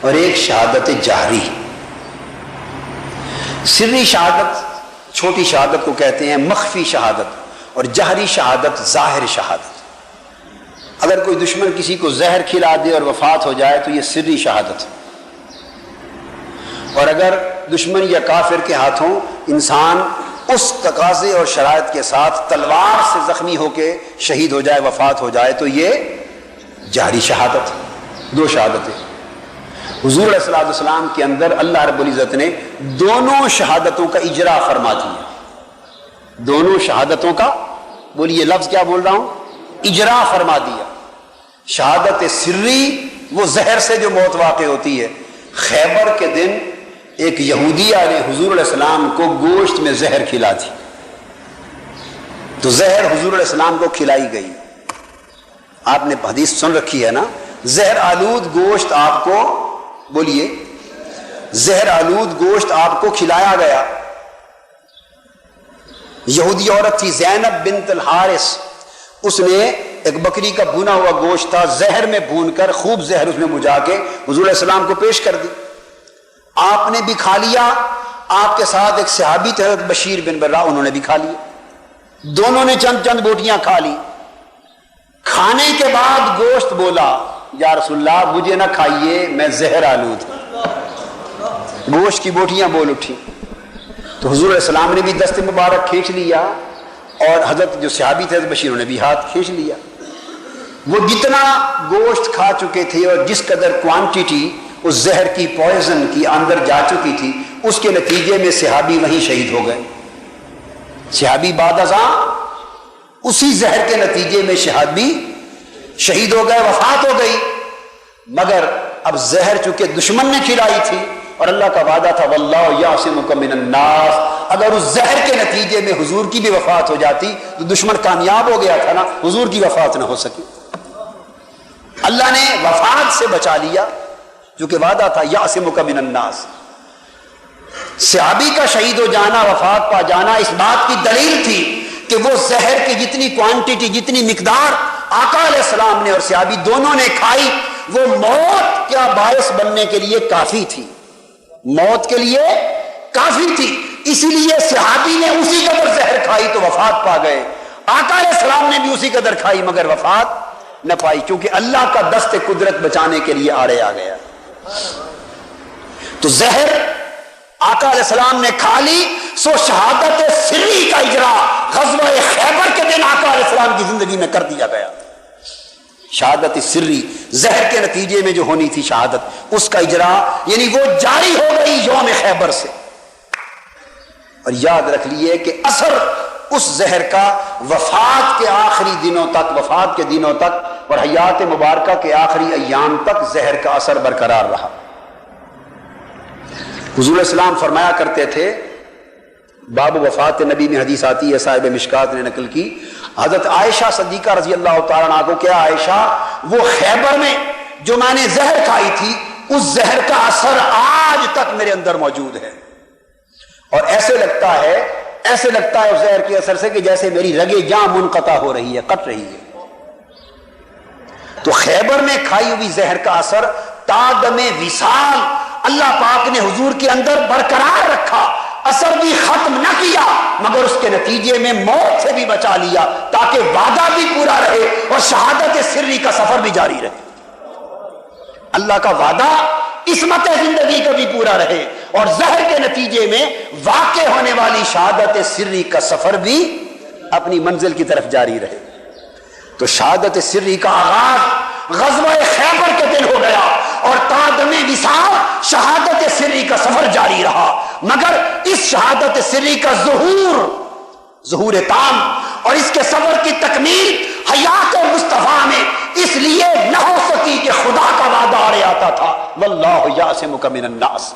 اور ایک شہادت جہری. سری شہادت چھوٹی شہادت کو کہتے ہیں مخفی شہادت، اور جہری شہادت ظاہر شہادت. اگر کوئی دشمن کسی کو زہر کھلا دے اور وفات ہو جائے تو یہ سری شہادت. اور اگر دشمن یا کافر کے ہاتھوں انسان اس تقاضے اور شرائط کے ساتھ تلوار سے زخمی ہو کے شہید ہو جائے، وفات ہو جائے، تو یہ جہری شہادت. دو شہادتیں. حضور علیہ الصلوۃ والسلام کے اندر اللہ رب العزت نے دونوں شہادتوں کا اجرا فرما دیا. دونوں شہادتوں کا، بولیے لفظ کیا بول رہا ہوں، اجرا فرما دیا. شہادت سری وہ زہر سے جو موت واقع ہوتی ہے. خیبر کے دن ایک یہودیہ نے حضور علیہ السلام کو گوشت میں زہر کھلا دی، تو زہر حضور علیہ السلام کو کھلائی گئی. آپ نے حدیث سن رکھی ہے نا، زہر آلود گوشت آپ کو، بولیے، زہر آلود گوشت آپ کو کھلایا گیا. یہودی عورت تھی زینب بنت الحارث، اس نے ایک بکری کا بھونا ہوا گوشت تھا، زہر میں بھون کر خوب زہر اس میں مجا کے حضور علیہ السلام کو پیش کر دی. آپ نے بھی کھا لیا، آپ کے ساتھ ایک صحابی تھے حضرت بشیر بن برہ، انہوں نے بھی کھا لیا. دونوں نے چند چند بوٹیاں کھا لی. کھانے کے بعد گوشت بولا، یا رسول اللہ مجھے نہ کھائیے، میں زہر آلود ہوں. گوشت کی بوٹیاں بول اٹھی. تو حضور علیہ السلام نے بھی دست مبارک کھینچ لیا، اور حضرت جو صحابی تھے حضرت بشیر، انہوں نے بھی ہاتھ کھینچ لیا. وہ جتنا گوشت کھا چکے تھے اور جس قدر کوانٹٹی اس زہر کی پوائزن کی اندر جا چکی تھی، اس کے نتیجے میں صحابی وہیں شہید ہو گئے. صحابی بعد ازاں اسی زہر کے نتیجے میں صحابی شہید ہو گئے، وفات ہو گئی. مگر اب زہر چونکہ دشمن نے کھلائی تھی اور اللہ کا وعدہ تھا واللہ یعصمک من الناس، اگر اس زہر کے نتیجے میں حضور کی بھی وفات ہو جاتی تو دشمن کامیاب ہو گیا تھا نا، حضور کی وفات نہ ہو سکی. اللہ نے وفات سے بچا لیا، جو کہ وعدہ تھا یعصمک من الناس. صحابی کا شہید ہو جانا، وفات پا جانا، اس بات کی دلیل تھی کہ وہ زہر کی جتنی کوانٹٹی، جتنی مقدار آقا علیہ السلام نے اور صحابی دونوں نے کھائی، وہ موت کا باعث بننے کے لیے کافی تھی. موت کے لیے کافی تھی. اسی لیے صحابی نے اسی قدر زہر کھائی تو وفات پا گئے. آقا علیہ السلام نے بھی اسی قدر کھائی مگر وفات نہ پائی، کیونکہ اللہ کا دست قدرت بچانے کے لیے آڑے آ گیا. تو زہر آقا علیہ السلام نے کھا لی، سو شہادت سری کا اجرا غزوہ خیبر کے دن آقا علیہ السلام کی زندگی میں کر دیا گیا. شہادت سری زہر کے نتیجے میں جو ہونی تھی شہادت، اس کا اجرا یعنی وہ جاری ہو گئی یوم خیبر سے. اور یاد رکھ لیے کہ اثر اس زہر کا وفات کے آخری دنوں تک، وفات کے دنوں تک اور حیات مبارکہ کے آخری ایام تک زہر کا اثر برقرار رہا. حضور علیہ السلام فرمایا کرتے تھے، باب وفات نبی میں حدیث آتی ہے، صاحب مشکات نے نقل کی، حضرت عائشہ صدیقہ رضی اللہ تعالیٰ عنہ کو، کیا عائشہ وہ خیبر میں جو میں نے زہر کھائی تھی اس زہر کا اثر آج تک میرے اندر موجود ہے، اور ایسے لگتا ہے اس زہر کے اثر سے کہ جیسے میری رگیں جاں منقطع ہو رہی ہے، کٹ رہی ہے. تو خیبر میں کھائی ہوئی زہر کا اثر تا دم وصال اللہ پاک نے حضور کے اندر برقرار رکھا، اثر بھی ختم نہ کیا مگر اس کے نتیجے میں موت سے بھی بچا لیا، تاکہ وعدہ بھی پورا رہے اور شہادت سری کا سفر بھی جاری رہے. اللہ کا وعدہ عصمت زندگی کا بھی پورا رہے اور زہر کے نتیجے میں واقع ہونے والی شہادت سری کا سفر بھی اپنی منزل کی طرف جاری رہے۔ تو شہادت سری کا آغاز غزوہ خیبر کے دن ہو گیا اور تا دم وصال شہادت سری کا سفر جاری رہا، مگر اس شہادت سری کا ظہور تام اور اس کے سفر کی تکمیل حیات مصطفیٰ میں اس لیے نہ ہو سکی کہ خدا کا وعدہ آڑے آتا تھا واللہ یعصمک من الناس۔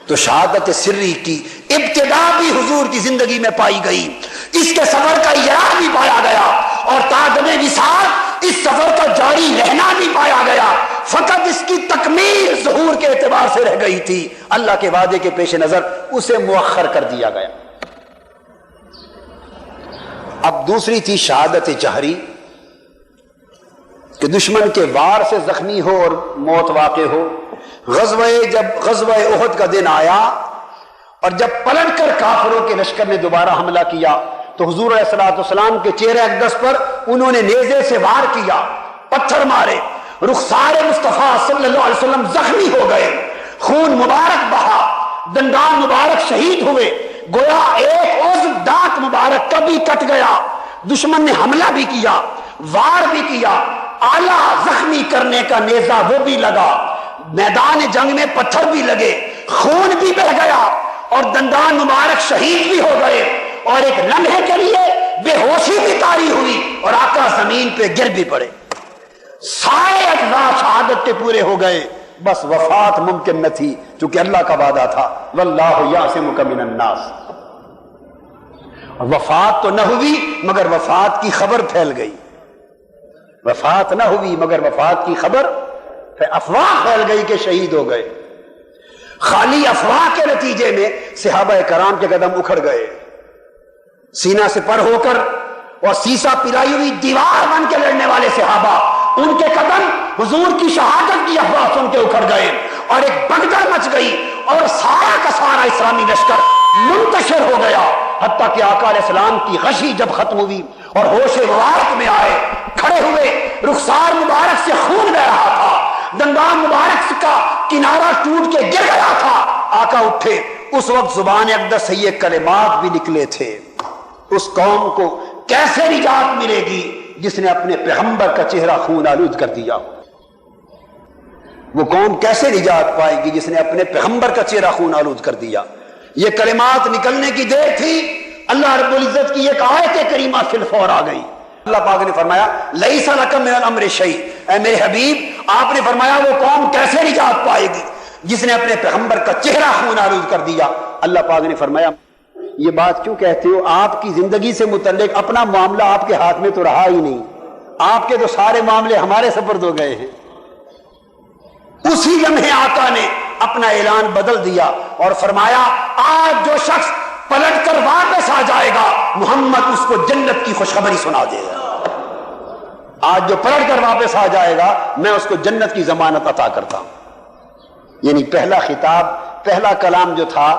تو شہادت سری کی ابتدا بھی حضور کی زندگی میں پائی گئی، اس کے سفر کا اجرا بھی پایا گیا اور تا دم وصال اس سفر کا جاری رہنا بھی پایا گیا، فقط اس کی تکمیل ظہور کے اعتبار سے رہ گئی تھی، اللہ کے وعدے کے پیش نظر اسے مؤخر کر دیا گیا۔ اب دوسری تھی شہادت جہری، کہ دشمن کے وار سے زخمی ہو اور موت واقع ہو۔ جب غزوہ احد کا دن آیا اور جب پلٹ کر کافروں کے لشکر نے دوبارہ حملہ کیا تو حضور علیہ الصلوۃ والسلام کے چہرے اقدس پر انہوں نے نیزے سے وار کیا، پتھر مارے، رخسار مصطفیٰ صلی اللہ علیہ وسلم زخمی ہو گئے، خون مبارک بہا، دندان مبارک شہید ہوئے، گویا ایک عضو دانت مبارک کا بھی کٹ گیا۔ دشمن نے حملہ بھی کیا، وار بھی کیا، آلہ زخمی کرنے کا نیزہ وہ بھی لگا، میدان جنگ میں پتھر بھی لگے، خون بھی بہہ گیا اور دندان مبارک شہید بھی ہو گئے، اور ایک لمحے کے لیے بے ہوشی بھی طاری ہوئی اور آقا زمین پہ گر بھی پڑے۔ سارے اجزاء شہادت کے پورے ہو گئے، بس وفات ممکن نہ تھی چونکہ اللہ کا وعدہ تھا واللہ یعصمک من الناس۔ وفات تو نہ ہوئی مگر وفات کی خبر پھیل گئی، وفات نہ ہوئی مگر وفات کی خبر، افواہ پھیل گئی کہ شہید ہو گئے۔ خالی افواہ کے نتیجے میں صحابہ کرام کے قدم اکھڑ گئے، سینہ سے پر ہو کر اور سیسا پلائی ہوئی دیوار بن کے لڑنے والے صحابہ، ان کے قدم حضور کی شہادت کی افواہ سن کے اکھڑ گئے اور ایک بھگدڑ مچ گئی اور سارا کا سارا اسلامی لشکر منتشر ہو گیا، حتیٰ کہ آقا علیہ السلام کی غشی جب ختم ہوئی اور ہوش مبارک میں آئے، کھڑے ہوئے، رخسار مبارک سے خون بہ رہا تھا، دندان مبارک کا کنارہ ٹوٹ کے گر گیا تھا، آقا اٹھے، اس وقت زبان اقدس سے یہ کلمات بھی نکلے تھے، اس قوم کو کیسے نجات ملے گی جس نے اپنے پیغمبر کا چہرہ خون آلود کر دیا؟ وہ قوم کیسے نجات پائے گی جس نے اپنے پیغمبر کا چہرہ خون آلود کر دیا؟ یہ کلمات نکلنے کی دیر تھی، اللہ رب العزت کی ایک آیت کریمہ فی الفور آ گئی۔ اللہ پاک نے فرمایا لیس لک من الامر شیء، اے میرے حبیب آپ نے فرمایا وہ قوم کیسے نجات پائے گی جس نے اپنے پیغمبر کا چہرہ خون آلود کر دیا؟ اللہ پاک نے فرمایا یہ بات کیوں کہتے ہو؟ آپ کی زندگی سے متعلق اپنا معاملہ آپ کے ہاتھ میں تو رہا ہی نہیں، آپ کے تو سارے معاملے ہمارے سپرد ہو گئے ہیں۔ اسی لمحے آقا نے اپنا اعلان بدل دیا اور فرمایا آج جو شخص پلٹ کر واپس آ جائے گا محمد اس کو جنت کی خوشخبری سنا دے گا، آج جو پلٹ کر واپس آ جائے گا میں اس کو جنت کی ضمانت عطا کرتا ہوں۔ یعنی پہلا خطاب، پہلا کلام جو تھا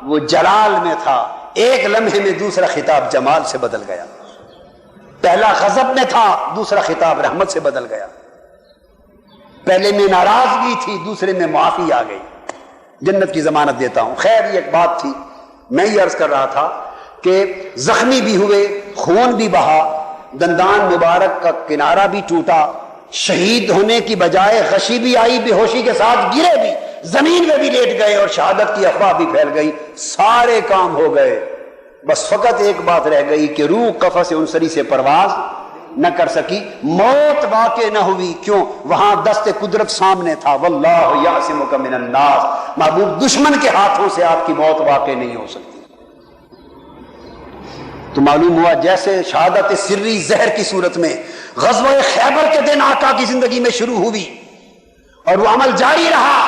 وہ جلال میں تھا، ایک لمحے میں دوسرا خطاب جمال سے بدل گیا، پہلا غضب میں تھا دوسرا خطاب رحمت سے بدل گیا، پہلے میں ناراضگی تھی دوسرے میں معافی آ گئی، جنت کی ضمانت دیتا ہوں۔ خیر یہ ایک بات تھی، میں یہ عرض کر رہا تھا کہ زخمی بھی ہوئے، خون بھی بہا، دندان مبارک کا کنارہ بھی ٹوٹا، شہید ہونے کی بجائے غشی بھی آئی، بے ہوشی کے ساتھ گرے بھی، زمین میں بھی لیٹ گئے اور شہادت کی افواہ بھی پھیل گئی، سارے کام ہو گئے، بس فقط ایک بات رہ گئی کہ روح قفس انصری سے پرواز نہ کر سکی، موت واقع نہ ہوئی، کیوں؟ وہاں دست قدرت سامنے تھا، واللہ یعصمک من الناس، محبوب دشمن کے ہاتھوں سے آپ کی موت واقع نہیں ہو سکتی۔ تو معلوم ہوا جیسے شہادت سری زہر کی صورت میں غزوہ خیبر کے دن آقا کی زندگی میں شروع ہوئی اور وہ عمل جاری رہا،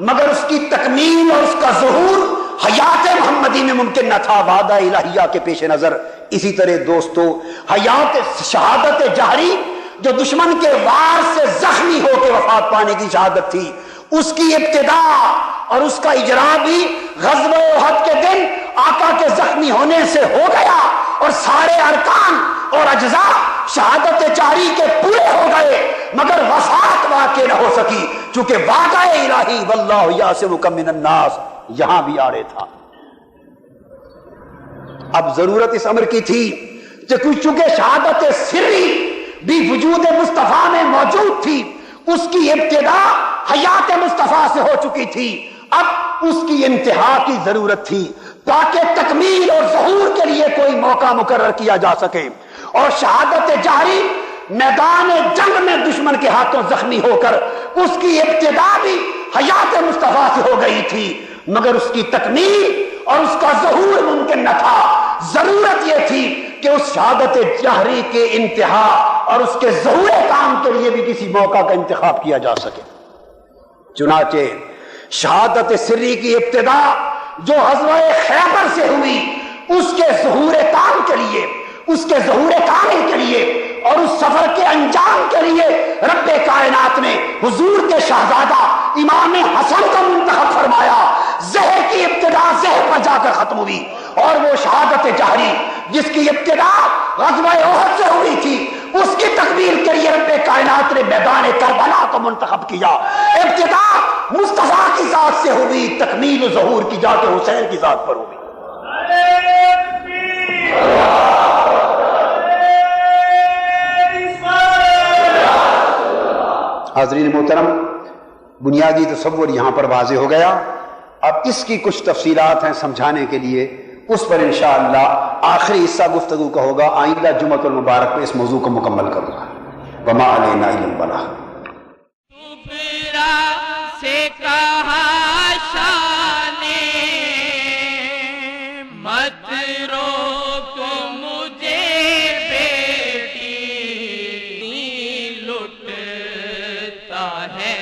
مگر اس کی تکمیل اور اس کا ظہور حیات محمدی میں ممکن نہ تھا وعدہ الہیہ کے پیش نظر۔ اسی طرح دوستو حیات شہادت جہری جو دشمن کے وار سے زخمی ہو کے وفات پانے کی شہادت تھی، اس کی ابتدا اور اس کا اجرا بھی غزوہ احد کے دن آقا کے زخمی ہونے سے ہو گیا اور سارے ارکان اور اجزاء شہادت جاری کے پورے ہو گئے مگر وفات واقع نہ ہو سکی، چونکہ واقع الہی واللہ یعصمک من الناس یہاں بھی آڑے تھا۔ اب ضرورت اس امر کی تھی کہ چونکہ شہادت سری بھی وجود مصطفیٰ میں موجود تھی، اس کی ابتدا حیات مصطفیٰ سے ہو چکی تھی، اب اس کی انتہا کی ضرورت تھی تاکہ تکمیل اور ظہور کے لیے کوئی موقع مقرر کیا جا سکے۔ اور شہادت جاری میدان جنگ میں دشمن کے ہاتھوں زخمی ہو کر اس کی ابتدا بھی حیات مصطفیٰ سے ہو گئی تھی، مگر اس کی تکمیل اور اس کا ظہور ممکن نہ تھا۔ ضرورت یہ تھی کہ اس شہادت جہری کے انتہا اور اس کے ظہور کام کے لیے بھی کسی موقع کا انتخاب کیا جا سکے۔ چنانچہ شہادت سری کی ابتدا جو غزوہ خیبر سے ہوئی، اس کے ظہور کام کے لیے، اس کے ظہور کامل کے لیے اور اس سفر کے انجام کے لیے رب کائنات نے حضور کے شہزادہ امام حسن کو منتخب فرمایا۔ زہر کی ابتدا زہر پر جا کر ختم ہوئی، اور وہ شہادت جہری جس کی ابتدا غزوہ احد سے ہوئی تھی، اس کی تکمیل کے لیے رب کائنات نے میدان کربلا کو منتخب کیا۔ ابتدا مصطفیٰ کی ذات سے ہوئی، تکمیل و ظہور کی ذات حسین کی ذات پر ہوئی۔ حاضرین محترم، بنیادی تصور یہاں پر واضح ہو گیا۔ اب اس کی کچھ تفصیلات ہیں سمجھانے کے لیے، اس پر انشاءاللہ آخری حصہ گفتگو کا ہوگا، آئندہ جمعۃ المبارک پہ اس موضوع کو مکمل کروں گا۔ وما علینا الا البلاغ۔ کبرا سے کہا شان مت روکو مجھے بیٹی، لٹتا ہے